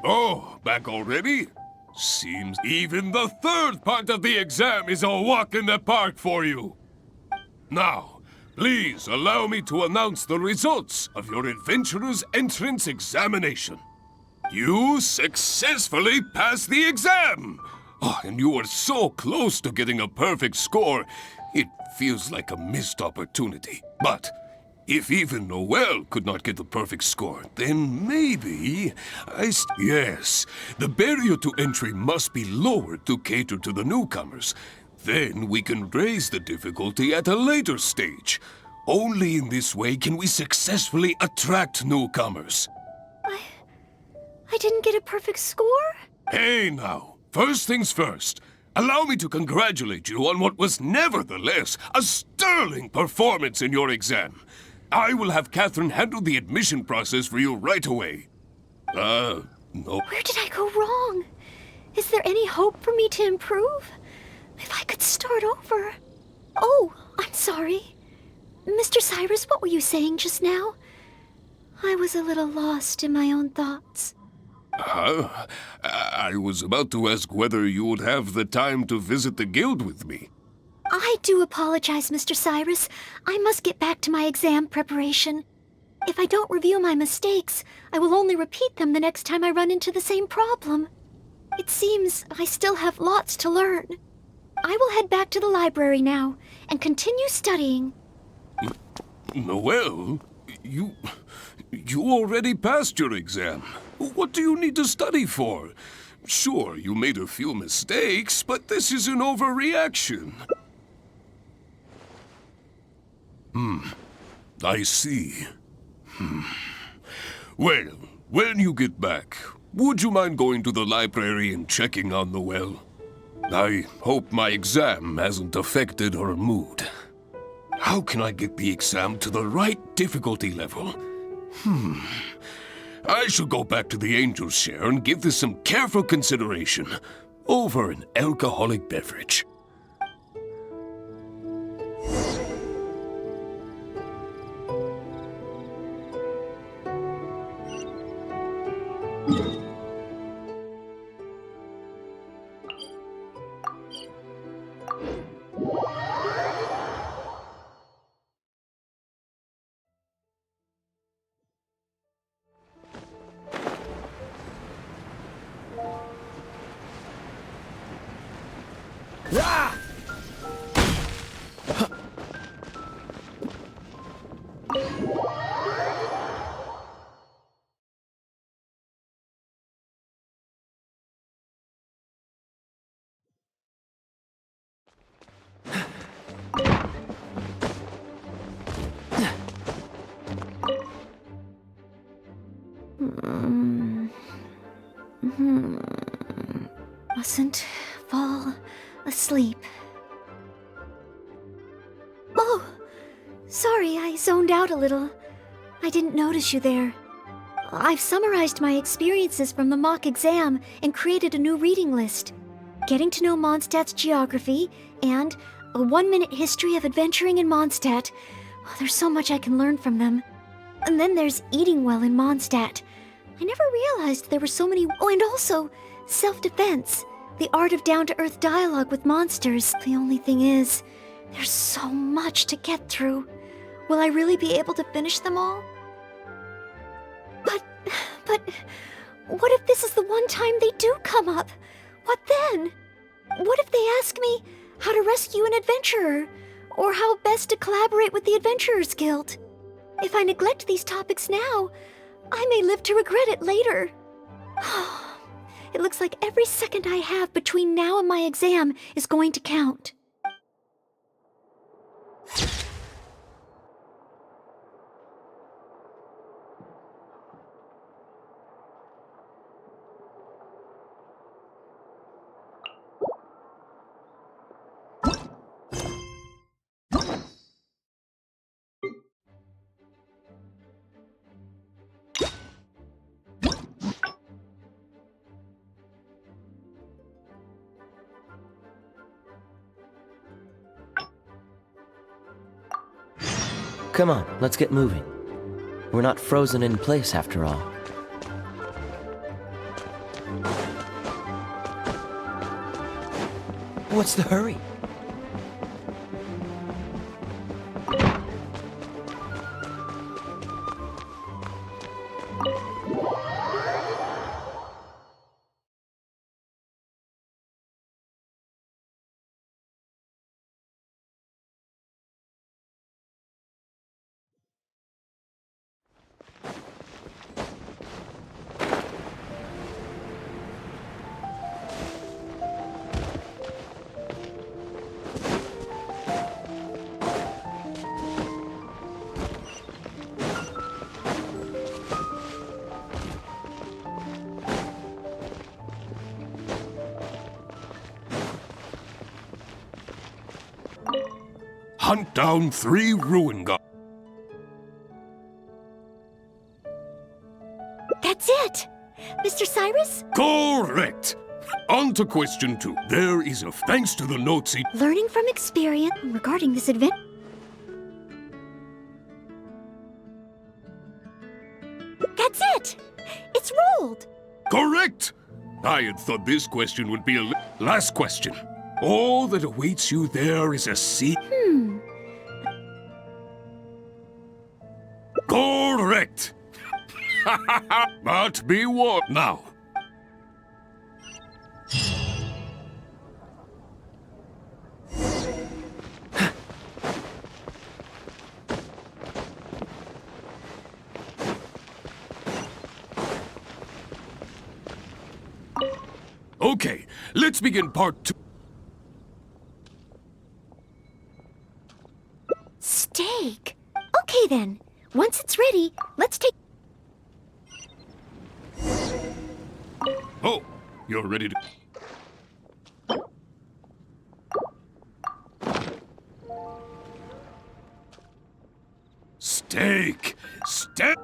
K: Oh, back already? Seems even the third part of the exam is a walk in the park for you. Now, please allow me to announce the results of your adventurer's entrance examination. You successfully passed the exam! Oh, and you were so close to getting a perfect score, it feels like a missed opportunity. But if even Noelle could not get the perfect score, then maybe Yes, the barrier to entry must be lowered to cater to the newcomers. Then we can raise the difficulty at a later stage. Only in this way can we successfully attract newcomers.
C: I didn't get a perfect score?
K: Hey now, first things first. Allow me to congratulate you on what was nevertheless a sterling performance in your exam. I will have Catherine handle the admission process for you right away. No.
C: Where did I go wrong? Is there any hope for me to improve? If I could start over. Oh, I'm sorry. Mr. Cyrus, what were you saying just now? I was a little lost in my own thoughts.
K: I was about to ask whether you would have the time to visit the guild with me.
C: I do apologize, Mr. Cyrus. I must get back to my exam preparation. If I don't review my mistakes, I will only repeat them the next time I run into the same problem. It seems I still have lots to learn. I will head back to the library now and continue studying.
K: Noelle, you already passed your exam. What do you need to study for? Sure, you made a few mistakes, but this is an overreaction. I see. Well, when you get back, would you mind going to the library and checking on Noelle? I hope my exam hasn't affected her mood. How can I get the exam to the right difficulty level? I should go back to the Angel's Share and give this some careful consideration over an alcoholic beverage.
C: Mustn't fall asleep. Oh, sorry, I zoned out a little. I didn't notice you there. I've summarized my experiences from the mock exam and created a new reading list. Getting to know Mondstadt's geography and a 1-minute history of adventuring in Mondstadt. Oh, there's so much I can learn from them. And then there's eating well in Mondstadt. I never realized there were so many. Oh, and also self-defense. The art of down-to-earth dialogue with monsters. The only thing is, there's so much to get through. Will I really be able to finish them all? But, what if this is the one time they do come up? What then? What if they ask me how to rescue an adventurer? Or how best to collaborate with the Adventurers Guild? If I neglect these topics now, I may live to regret it later. It looks like every second I have between now and my exam is going to count.
L: Come on, let's get moving. We're not frozen in place after all. What's the hurry?
K: Hunt down 3 ruin guards.
C: That's it! Mr. Cyrus?
K: Correct! On to question 2. There is a thanks to the notes he...
C: Learning from experience regarding this event. That's it! It's rolled!
K: Correct! I had thought this question would be a last question. All that awaits you there is a sea... Correct! But be warned now. Okay, let's begin part 2.
C: Steak! Okay then. Once it's ready, let's take...
K: Oh, you're ready to... Steak! Steak!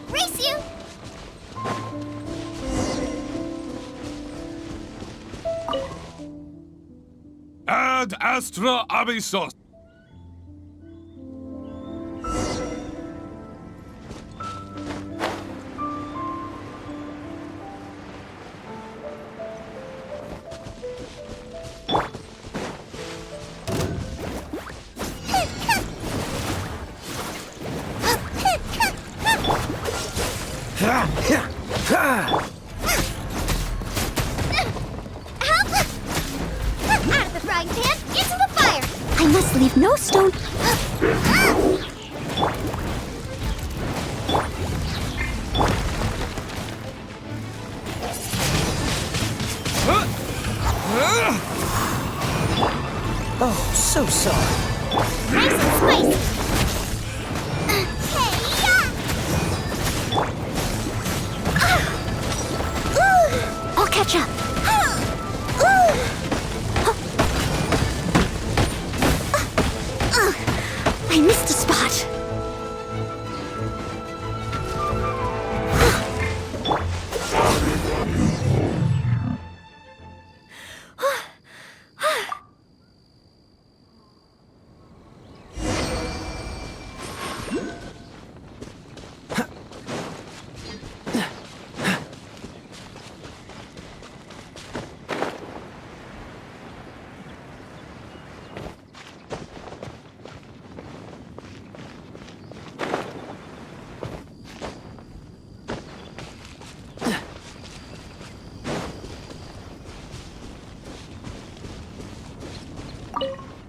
C: Race you!
K: Ad astra abyssos!
C: Out of the frying pan, into the fire! I must leave no stone...
L: Oh, so sorry.
C: Nice and spicy! I'll catch up. I missed a spot.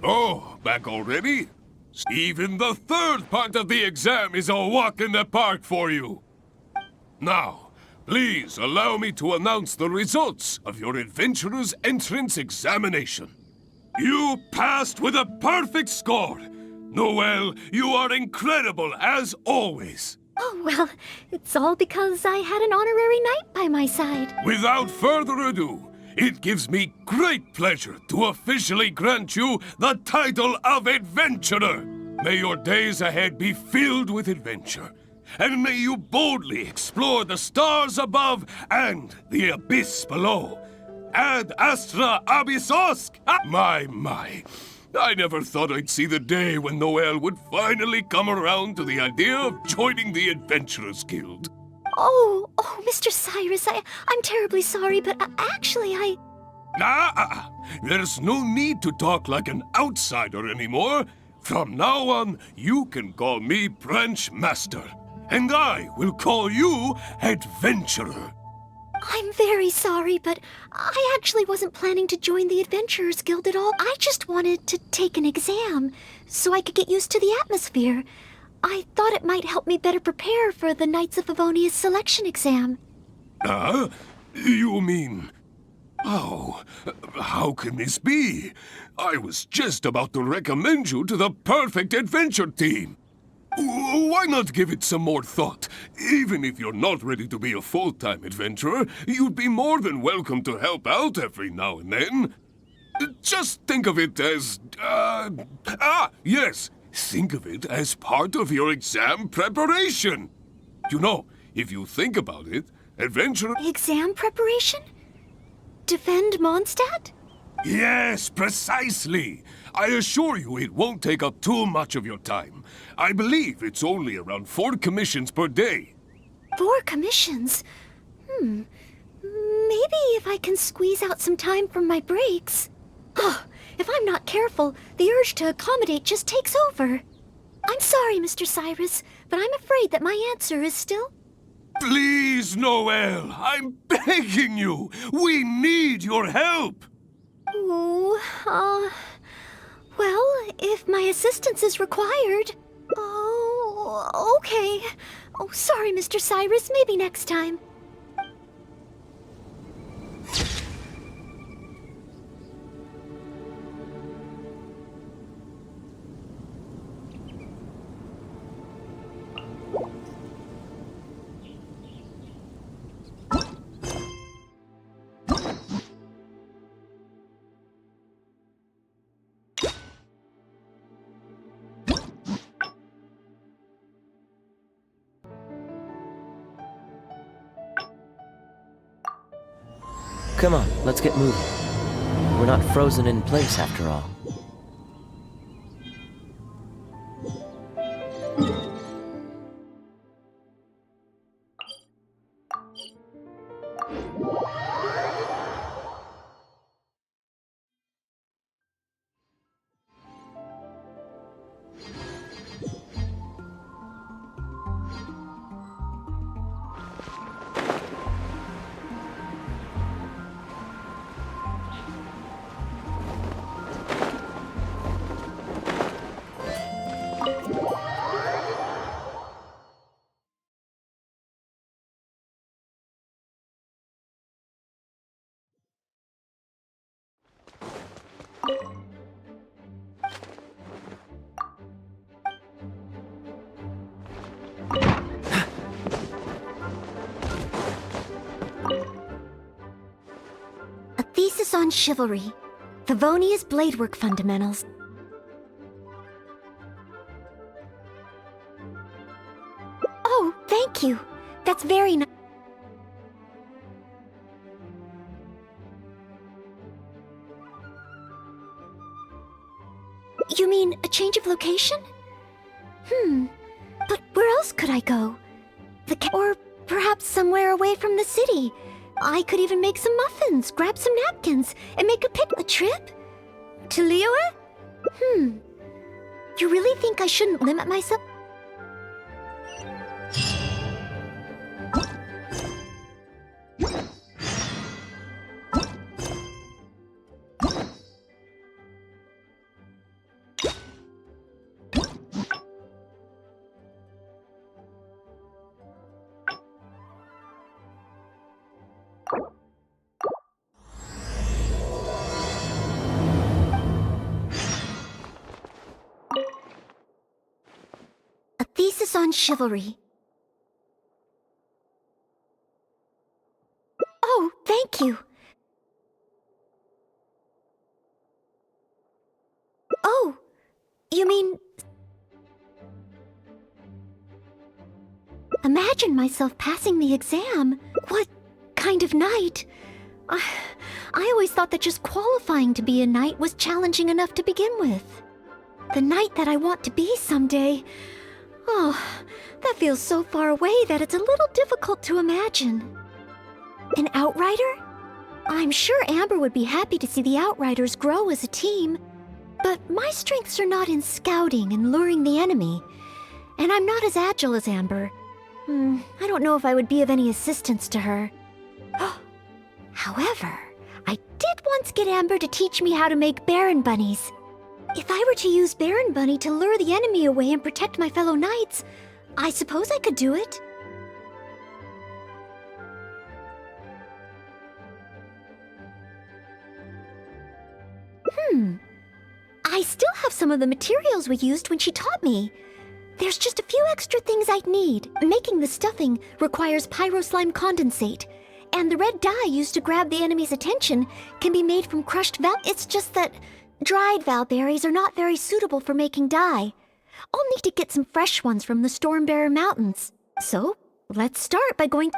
K: Oh, back already? Even the third part of the exam is a walk in the park for you. Now, please allow me to announce the results of your adventurer's entrance examination. You passed with a perfect score. Noelle, you are incredible as always.
C: Oh, well, it's all because I had an honorary knight by my side.
K: Without further ado, it gives me great pleasure to officially grant you the title of Adventurer. May your days ahead be filled with adventure, and may you boldly explore the stars above and the abyss below. Ad astra abyssosk! My. I never thought I'd see the day when Noelle would finally come around to the idea of joining the Adventurers Guild.
C: Oh, Mr. Cyrus, I'm terribly sorry, but actually
K: There's no need to talk like an outsider anymore. From now on, you can call me Branch Master, and I will call you Adventurer.
C: I'm very sorry, but I actually wasn't planning to join the Adventurers Guild at all. I just wanted to take an exam so I could get used to the atmosphere. I thought it might help me better prepare for the Knights of Favonia's selection exam.
K: You mean... Oh, how can this be? I was just about to recommend you to the perfect adventure team. Why not give it some more thought? Even if you're not ready to be a full-time adventurer, you'd be more than welcome to help out every now and then. Just think of it as... yes! Think of it as part of your exam preparation. You know, if you think about it, adventurer...
C: Exam preparation? Defend Mondstadt?
K: Yes, precisely. I assure you it won't take up too much of your time. I believe it's only around 4 commissions per day.
C: 4 commissions? Maybe if I can squeeze out some time from my breaks. If I'm not careful, the urge to accommodate just takes over. I'm sorry, Mr. Cyrus, but I'm afraid that my answer is still...
K: Please, Noelle, I'm begging you. We need your help.
C: Well, if my assistance is required... Oh, okay. Oh, sorry, Mr. Cyrus, maybe next time.
L: Come on, let's get moving. We're not frozen in place after all.
C: A thesis on chivalry. Favonia's Bladework Fundamentals. Oh, thank you. That's very nice. You mean a change of location? But where else could I go? Or perhaps somewhere away from the city. I could even make some muffins, grab some napkins, and make a trip? To Liyue? You really think I shouldn't limit myself? Thesis on Chivalry. Oh, thank you. Oh, you mean... Imagine myself passing the exam. What kind of knight? I always thought that just qualifying to be a knight was challenging enough to begin with. The knight that I want to be someday. Oh, that feels so far away that it's a little difficult to imagine. An outrider? I'm sure Amber would be happy to see the outriders grow as a team. But my strengths are not in scouting and luring the enemy. And I'm not as agile as Amber. I don't know if I would be of any assistance to her. However, I did once get Amber to teach me how to make Baron Bunnies. If I were to use Baron Bunny to lure the enemy away and protect my fellow knights, I suppose I could do it. I still have some of the materials we used when she taught me. There's just a few extra things I'd need. Making the stuffing requires pyroslime condensate, and the red dye used to grab the enemy's attention can be made from crushed val. It's just that dried valberries are not very suitable for making dye. I'll need to get some fresh ones from the Stormbearer Mountains. So, let's start by going...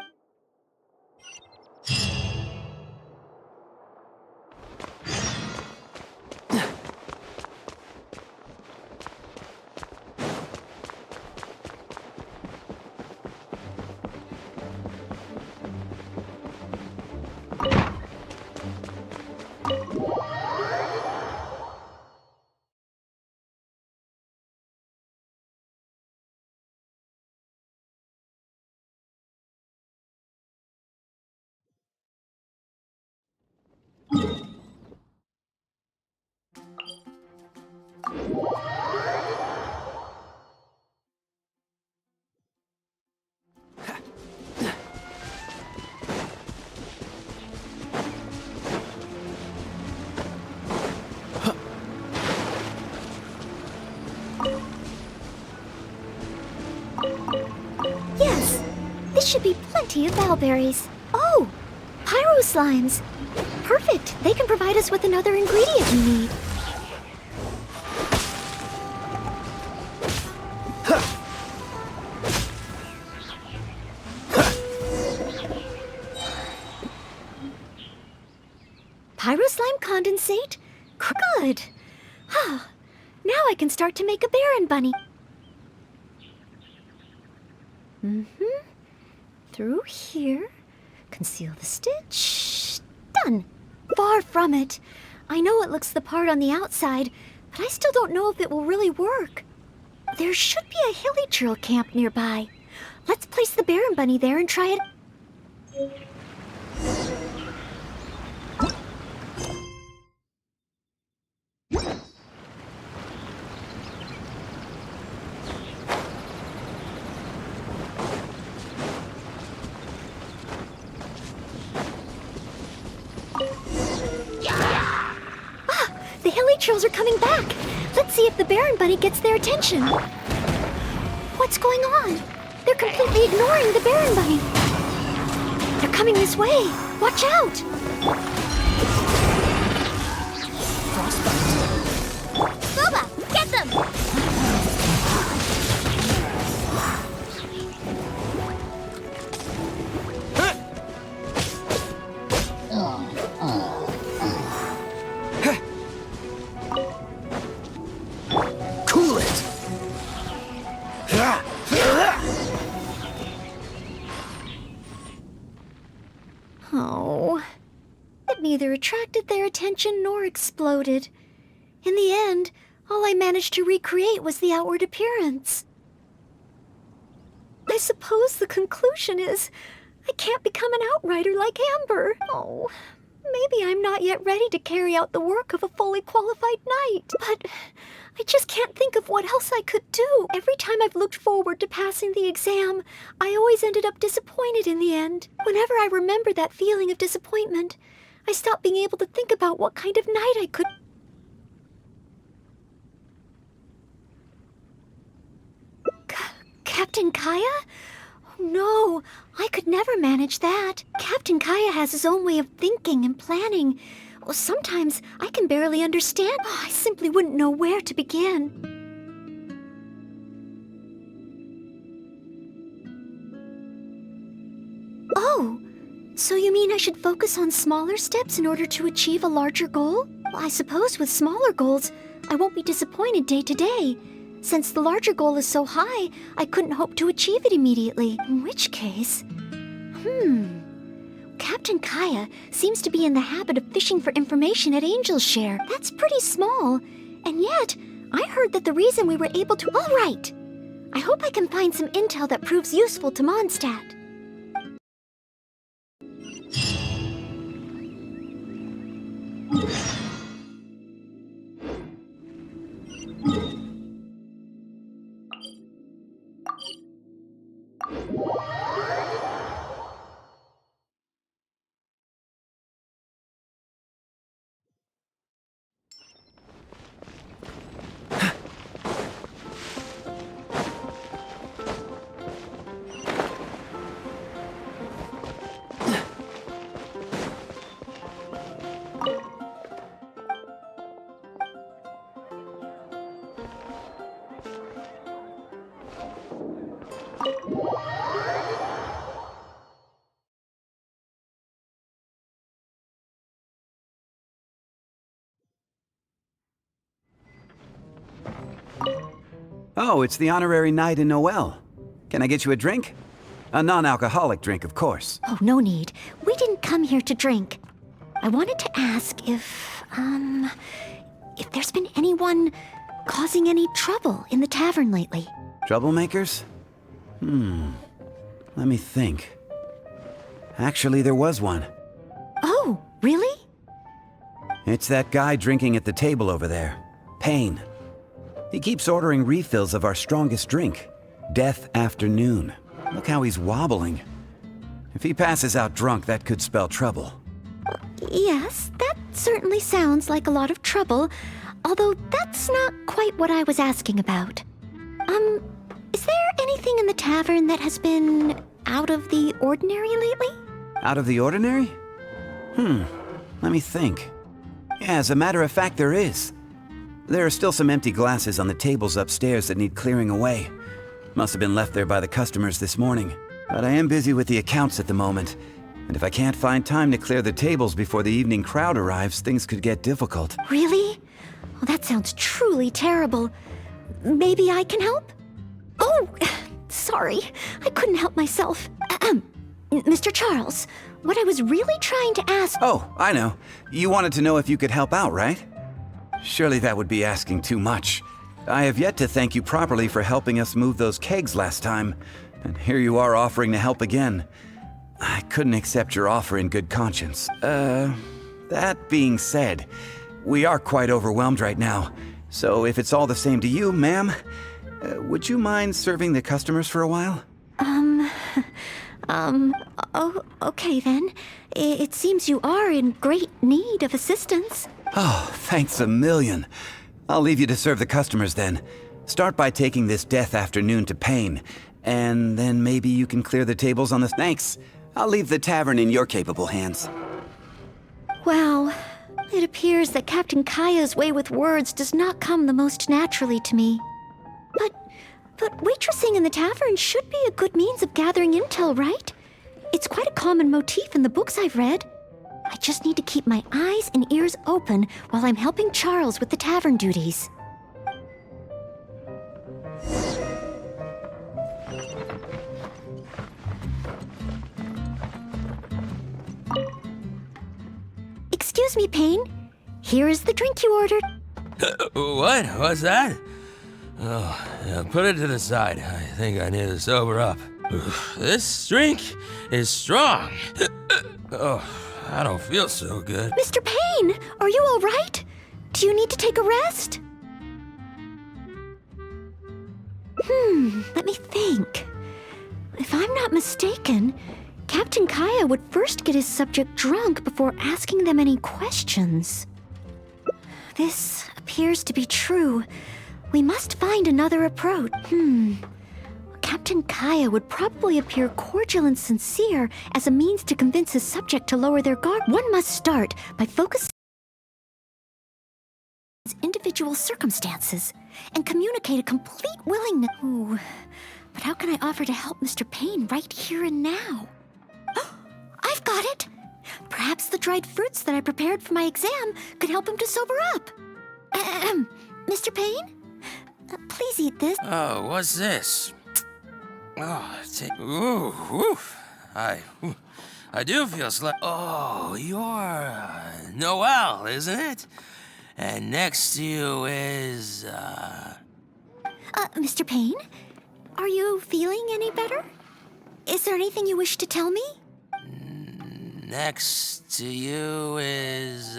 C: Yes, this should be plenty of valberries. Oh, pyroslimes. Perfect. They can provide us with another ingredient we need. Pyroslime condensate? Good. Now I can start to make a Baron Bunny. Through here. Conceal the stitch. Done. Far from it. I know it looks the part on the outside, but I still don't know if it will really work. There should be a hilly drill camp nearby. Let's place the Baron Bunny there and try it. The hilly trills are coming back. Let's see if the Baron Bunny gets their attention. What's going on? They're completely ignoring the Baron Bunny. They're coming this way. Watch out!
D: Booba, get them!
H: Cool it!
C: Oh, it neither attracted their attention nor exploded. In the end, all I managed to recreate was the outward appearance. I suppose the conclusion is I can't become an outrider like Amber. Oh, maybe I'm not yet ready to carry out the work of a fully qualified knight. But I just can't think of what else I could do. Every time I've looked forward to passing the exam, I always ended up disappointed in the end. Whenever I remember that feeling of disappointment, I stop being able to think about what kind of knight I could... Captain Kaya? Oh, no, I could never manage that. Captain Kaya has his own way of thinking and planning. Well, sometimes I can barely understand. Oh, I simply wouldn't know where to begin. Oh, so you mean I should focus on smaller steps in order to achieve a larger goal? Well, I suppose with smaller goals, I won't be disappointed day to day. Since the larger goal is so high, I couldn't hope to achieve it immediately. In which case... Captain Kaya seems to be in the habit of fishing for information at Angel's Share. That's pretty small. And yet, I heard that the reason we were able to... All right! I hope I can find some intel that proves useful to Mondstadt.
M: Oh, it's the honorary knight in Noelle. Can I get you a drink? A non-alcoholic drink, of course.
C: Oh, no need. We didn't come here to drink. I wanted to ask if there's been anyone causing any trouble in the tavern lately.
M: Troublemakers? Let me think. Actually, there was one.
C: Oh, really?
M: It's that guy drinking at the table over there. Payne. He keeps ordering refills of our strongest drink, Death Afternoon. Look how he's wobbling. If he passes out drunk, that could spell trouble.
C: Yes, that certainly sounds like a lot of trouble, although that's not quite what I was asking about. Is there anything in the tavern that has been out of the ordinary lately?
M: Out of the ordinary? Let me think. Yeah, as a matter of fact, there is. There are still some empty glasses on the tables upstairs that need clearing away. Must have been left there by the customers this morning. But I am busy with the accounts at the moment, and if I can't find time to clear the tables before the evening crowd arrives, things could get difficult.
C: Really? Well, that sounds truly terrible. Maybe I can help? Oh, sorry. I couldn't help myself. Mr. Charles, what I was really trying to ask...
M: Oh, I know. You wanted to know if you could help out, right? Surely that would be asking too much. I have yet to thank you properly for helping us move those kegs last time, and here you are offering to help again. I couldn't accept your offer in good conscience. That being said, we are quite overwhelmed right now, so if it's all the same to you, ma'am, would you mind serving the customers for a while?
C: Oh, okay then. It seems you are in great need of assistance.
M: Oh, thanks a million. I'll leave you to serve the customers then. Start by taking this Death Afternoon to Payne, and then maybe you can clear the tables on the... Thanks. I'll leave the tavern in your capable hands.
C: Well, it appears that Captain Kaya's way with words does not come the most naturally to me. But waitressing in the tavern should be a good means of gathering intel, right? It's quite a common motif in the books I've read. I just need to keep my eyes and ears open while I'm helping Charles with the tavern duties. Excuse me, Payne. Here is the drink you ordered.
N: What? What's that? Oh, yeah, put it to the side. I think I need to sober up. This drink is strong. Oh, I don't feel so good.
C: Mr. Payne, are you all right? Do you need to take a rest? Let me think. If I'm not mistaken, Captain Kaya would first get his subject drunk before asking them any questions. This appears to be true. We must find another approach. Captain Kaya would probably appear cordial and sincere as a means to convince his subject to lower their guard. One must start by focusing on his individual circumstances and communicate a complete willingness. Ooh, but how can I offer to help Mr. Payne right here and now? I've got it! Perhaps the dried fruits that I prepared for my exam could help him to sober up. Mr. Payne? Please eat this.
N: Oh, what's this? Oh, I do feel Oh, you're Noelle, isn't it? And next to you is,
C: Mr. Payne? Are you feeling any better? Is there anything you wish to tell me?
N: Next to you is,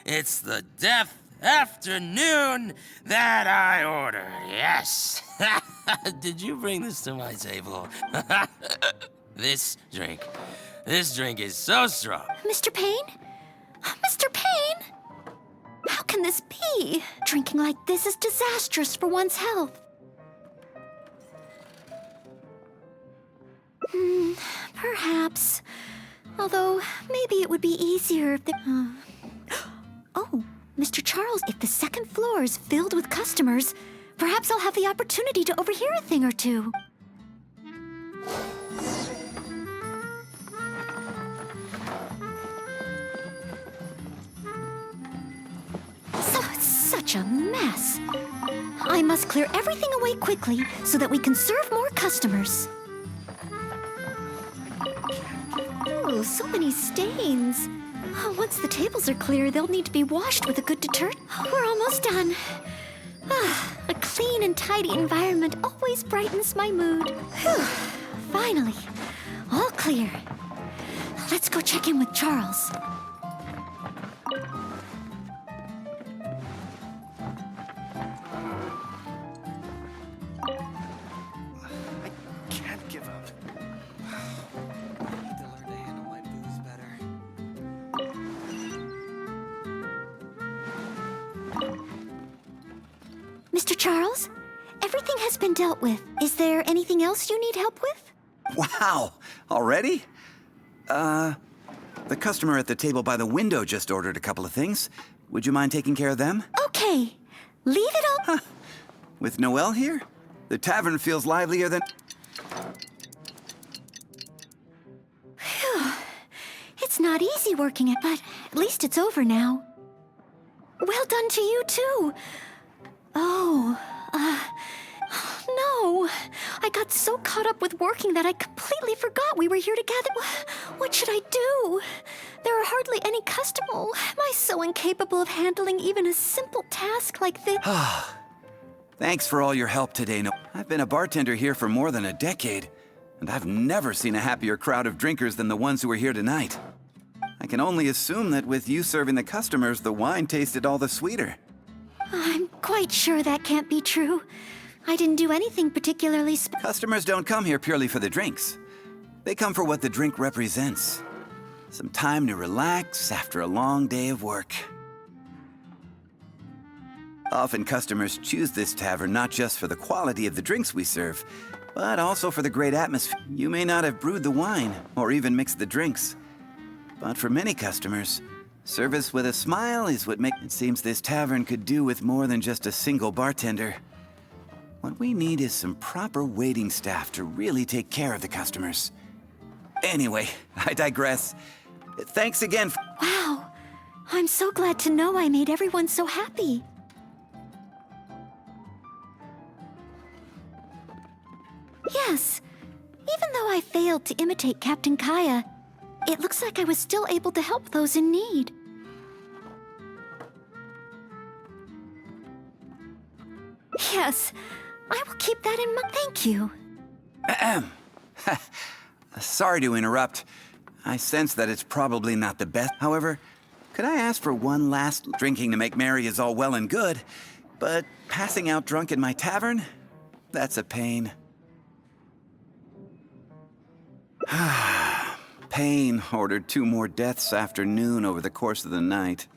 N: it's the death afternoon that I ordered, yes. Did you bring this to my table? This drink is so strong.
C: Mr. Payne? Mr. Payne? How can this be? Drinking like this is disastrous for one's health. Perhaps. Although, maybe it would be easier if the... Oh, Mr. Charles, if the second floor is filled with customers, perhaps I'll have the opportunity to overhear a thing or two. So it's such a mess. I must clear everything away quickly so that we can serve more customers. Oh, so many stains. Once the tables are clear, they'll need to be washed with a good detergent. We're almost done. A clean and tidy environment always brightens my mood. Whew. Finally, all clear. Let's go check in with Charles.
I: I can't give up. I need to learn to handle my booze better.
C: Mr. Charles, everything has been dealt with. Is there anything else you need help with?
M: Wow! Already? The customer at the table by the window just ordered a couple of things. Would you mind taking care of them?
C: Okay. Leave it all...
M: Huh. With Noelle here? The tavern feels livelier than...
C: Phew. It's not easy working it, but at least it's over now. Well done to you, too. Oh, no. I got so caught up with working that I completely forgot we were here together. What should I do? There are hardly any customers. Oh, am I so incapable of handling even a simple task like this?
M: Thanks for all your help today, Noelle. I've been a bartender here for more than a decade, and I've never seen a happier crowd of drinkers than the ones who are here tonight. I can only assume that with you serving the customers, the wine tasted all the sweeter.
C: I'm quite sure that can't be true. I didn't do anything particularly
M: Customers don't come here purely for the drinks. They come for what the drink represents. Some time to relax after a long day of work. Often customers choose this tavern not just for the quality of the drinks we serve, but also for the great atmosphere. You may not have brewed the wine or even mixed the drinks, but for many customers, service with a smile is what makes... It seems this tavern could do with more than just a single bartender. What we need is some proper waiting staff to really take care of the customers. Anyway, I digress. Thanks again for...
C: Wow. I'm so glad to know I made everyone so happy. Yes. Even though I failed to imitate Captain Kaya, it looks like I was still able to help those in need. Yes, I will keep that in mind. Thank you.
M: Sorry to interrupt. I sense that it's probably not the best. However, could I ask for one last... Drinking to make merry is all well and good, but passing out drunk in my tavern? That's a pain. Payne ordered 2 more deaths afternoon over the course of the night.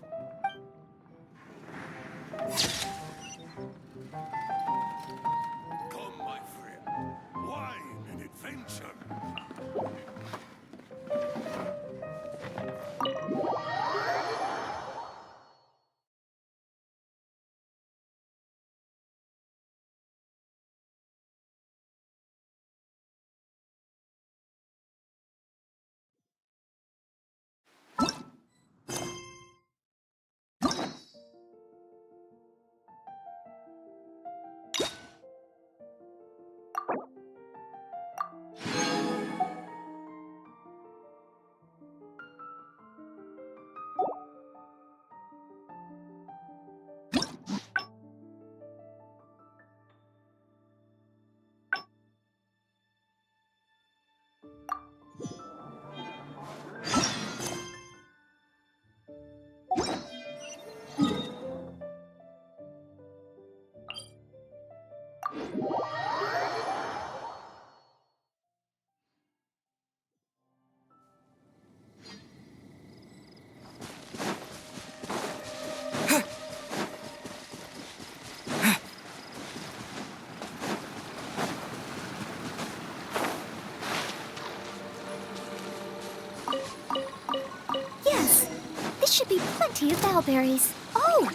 C: should be plenty of bellberries. Oh,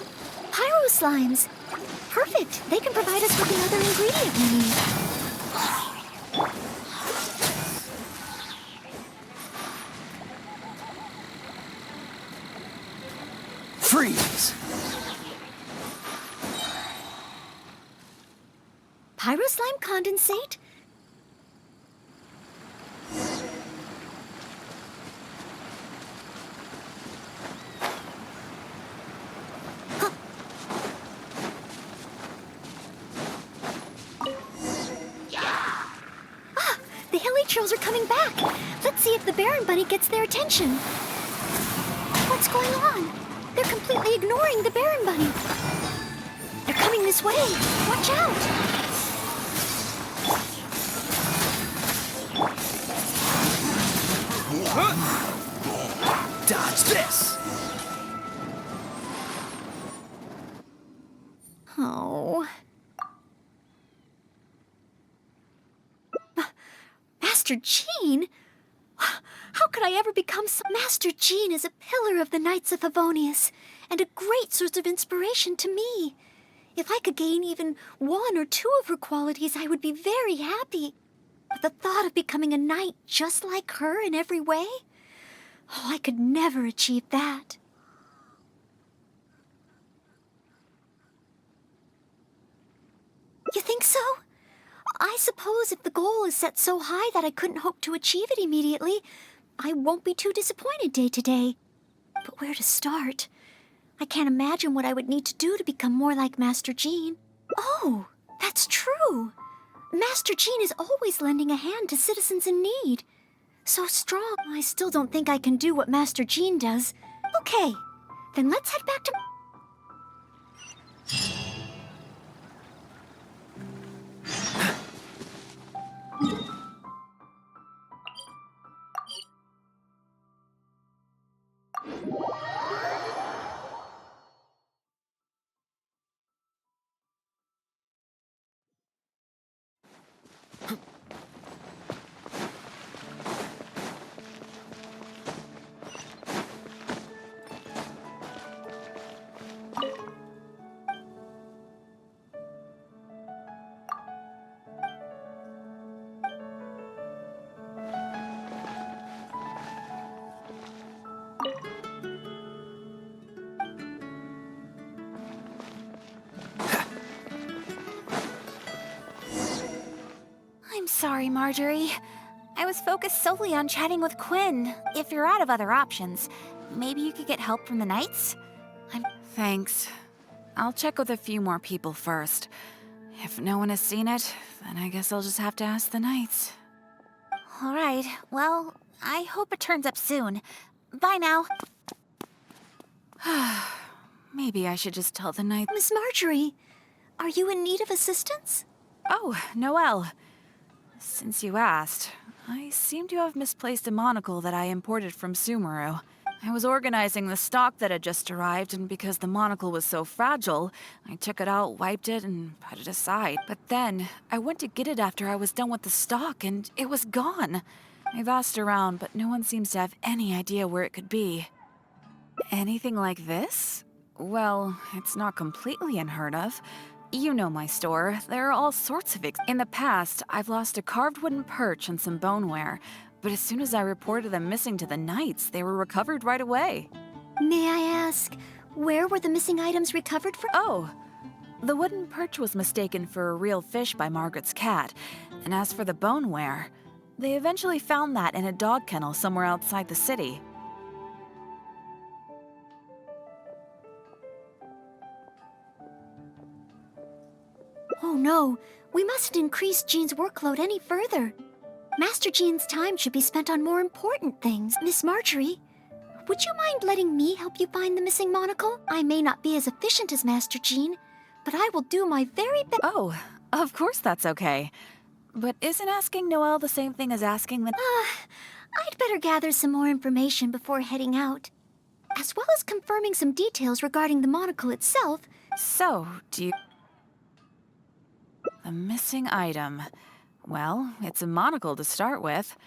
C: pyro slimes. Perfect. They can provide us with another ingredient we need.
O: Freeze!
C: Pyro slime condensate? The hilly trolls are coming back. Let's see if the Baron Bunny gets their attention. What's going on? They're completely ignoring the Baron Bunny. They're coming this way. Watch out!
O: Dodge this!
C: Oh. Master Jean? How could I ever become so... Master Jean is a pillar of the Knights of Favonius, and a great source of inspiration to me. If I could gain even one or two of her qualities, I would be very happy. But the thought of becoming a knight just like her in every way? Oh, I could never achieve that. You think so? I suppose if the goal is set so high that I couldn't hope to achieve it immediately, I won't be too disappointed day to day. But where to start? I can't imagine what I would need to do to become more like Master Jean. Oh, that's true. Master Jean is always lending a hand to citizens in need. So strong. I still don't think I can do what Master Jean does. Okay, then let's head back to...
B: I'm sorry, Marjorie. I was focused solely on chatting with Quinn. If you're out of other options, maybe you could get help from the Knights? Thanks. I'll check with a few more people first. If no one has seen it, then I guess I'll just have to ask the Knights. Alright, well, I hope it turns up soon. Bye now. Maybe I should just tell the Knights.
C: Miss Marjorie, are you in need of assistance?
B: Oh, Noelle. Since you asked, I seem to have misplaced a monocle that I imported from Sumeru. I was organizing the stock that had just arrived, and because the monocle was so fragile, I took it out, wiped it, and put it aside. But then, I went to get it after I was done with the stock, and it was gone. I've asked around, but no one seems to have any idea where it could be. Anything like this? Well, it's not completely unheard of. You know my store. There are all sorts of In the past, I've lost a carved wooden perch and some boneware, but as soon as I reported them missing to the Knights, they were recovered right away.
C: May I ask, where were the missing items recovered from?
B: Oh, the wooden perch was mistaken for a real fish by Margaret's cat, and as for the boneware, they eventually found that in a dog kennel somewhere outside the city.
C: Oh no, we mustn't increase Jean's workload any further. Master Jean's time should be spent on more important things. Miss Marjorie, would you mind letting me help you find the missing monocle? I may not be as efficient as Master Jean, but I will do my very best.
B: Oh, of course that's okay. But isn't asking Noelle the same thing as asking the...
C: I'd better gather some more information before heading out, as well as confirming some details regarding the monocle itself.
B: So, do you... The missing item. Well, it's a monocle to start with.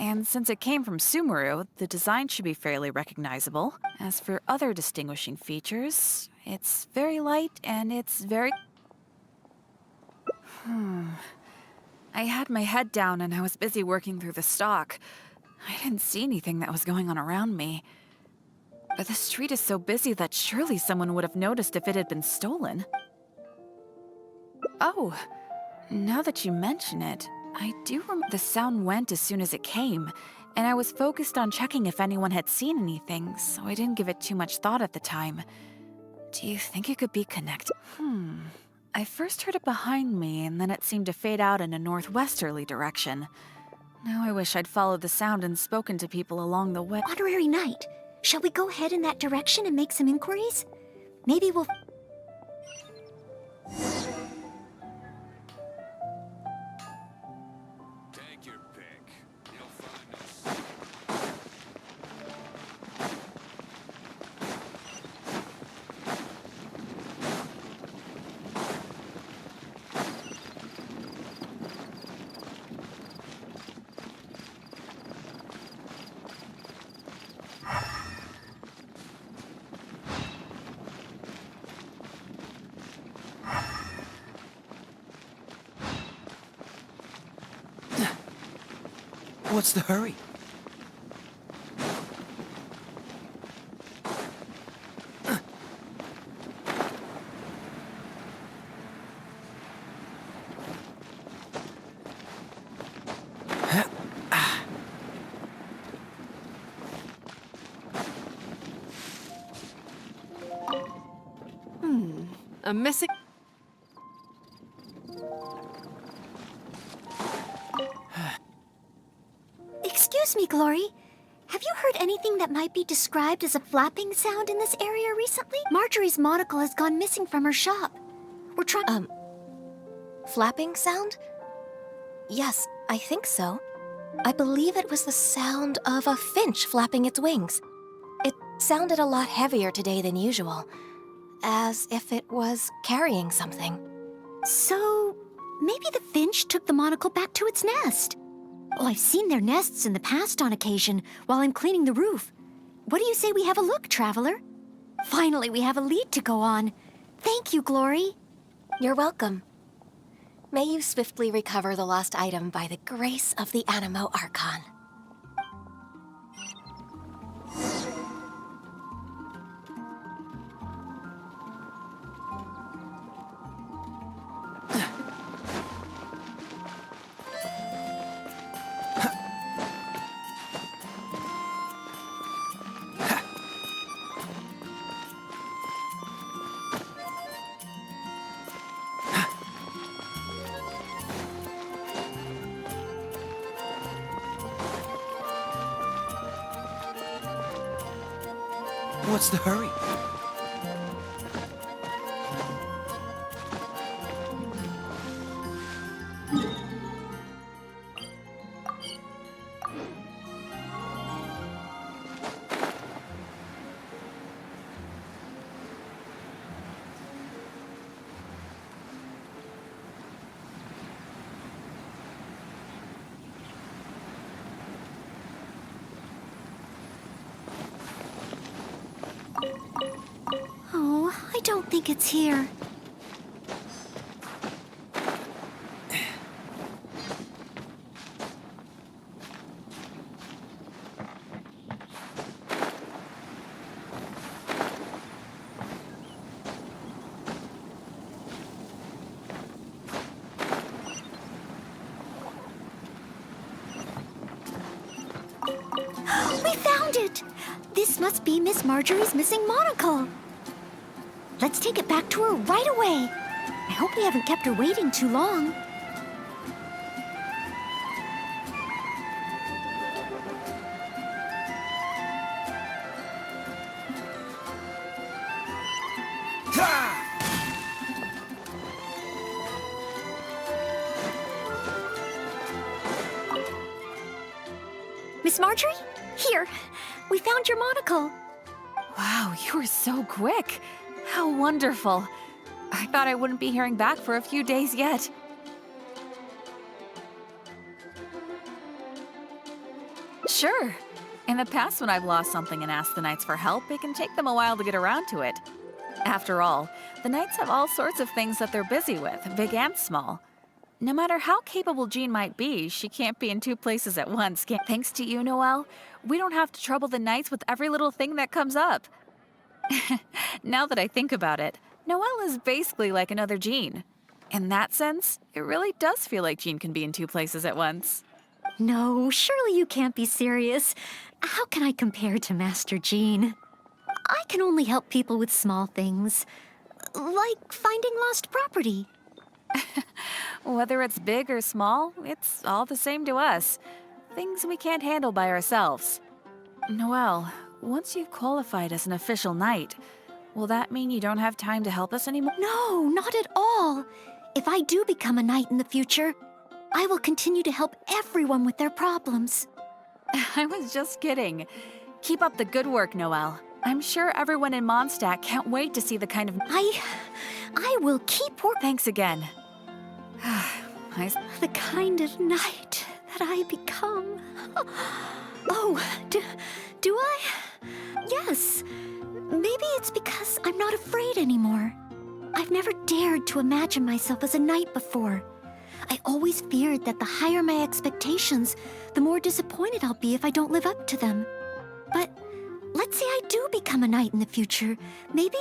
B: And since it came from Sumeru, the design should be fairly recognizable. As for other distinguishing features, it's very light and it's very... I had my head down and I was busy working through the stock. I didn't see anything that was going on around me. But the street is so busy that surely someone would have noticed if it had been stolen. Oh, now that you mention it, I do remember the sound went as soon as it came, and I was focused on checking if anyone had seen anything, so I didn't give it too much thought at the time. Do you think it could be connected? I first heard it behind me, and then it seemed to fade out in a northwesterly direction. Now I wish I'd followed the sound and spoken to people along the way.
C: Honorary Knight, shall we go ahead in that direction and make some inquiries? Maybe we'll...
K: Take your pick. You'll find us.
O: What's the hurry?
J: A missing...
C: Excuse me, Glory. Have you heard anything that might be described as a flapping sound in this area recently? Marjorie's monocle has gone missing from her shop. We're trying...
P: Flapping sound? Yes, I think so. I believe it was the sound of a finch flapping its wings. It sounded a lot heavier today than usual, as if it was carrying something.
C: So, maybe the finch took the monocle back to its nest. Well, I've seen their nests in the past on occasion while I'm cleaning the roof. What do you say we have a look, Traveler? Finally, we have a lead to go on. Thank you, Glory.
P: You're welcome. May you swiftly recover the lost item by the grace of the Animo Archon.
O: What's the hurry?
C: Oh, I don't think it's here. We found it! This must be Miss Marjorie's missing monocle. Let's take it back to her right away. I hope we haven't kept her waiting too long. Miss Marjorie? Here, we found your monocle.
B: Wow, you were so quick. How wonderful. I thought I wouldn't be hearing back for a few days yet. Sure. In the past, when I've lost something and asked the knights for help, it can take them a while to get around to it. After all, the knights have all sorts of things that they're busy with, big and small. No matter how capable Jean might be, she can't be in two places at once. Thanks to you, Noelle, we don't have to trouble the knights with every little thing that comes up. Now that I think about it, Noelle is basically like another Jean. In that sense, it really does feel like Jean can be in two places at once.
C: No, surely you can't be serious. How can I compare to Master Jean? I can only help people with small things, like finding lost property.
B: Whether it's big or small, it's all the same to us. Things we can't handle by ourselves. Noelle, once you've qualified as an official knight, will that mean you don't have time to help us anymore?
C: No, not at all. If I do become a knight in the future, I will continue to help everyone with their problems.
B: I was just kidding. Keep up the good work, Noelle. I'm sure everyone in Mondstadt can't wait to see the kind of...
C: I will keep working.
B: Thanks again.
C: The kind of knight that I become. Oh, do I? Yes. Maybe it's because I'm not afraid anymore. I've never dared to imagine myself as a knight before. I always feared that the higher my expectations, the more disappointed I'll be if I don't live up to them. But let's say I do become a knight in the future. Maybe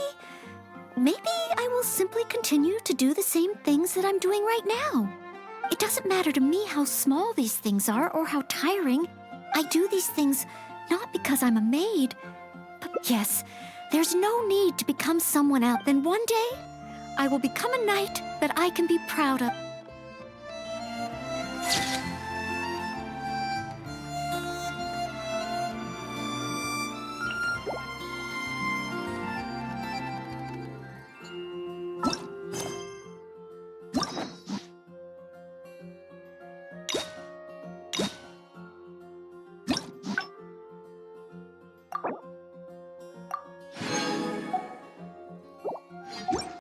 C: I will simply continue to do the same things that I'm doing right now. It doesn't matter to me how small these things are or how tiring. I do these things not because I'm a maid, but yes, there's no need to become someone else. Then one day, I will become a knight that I can be proud of.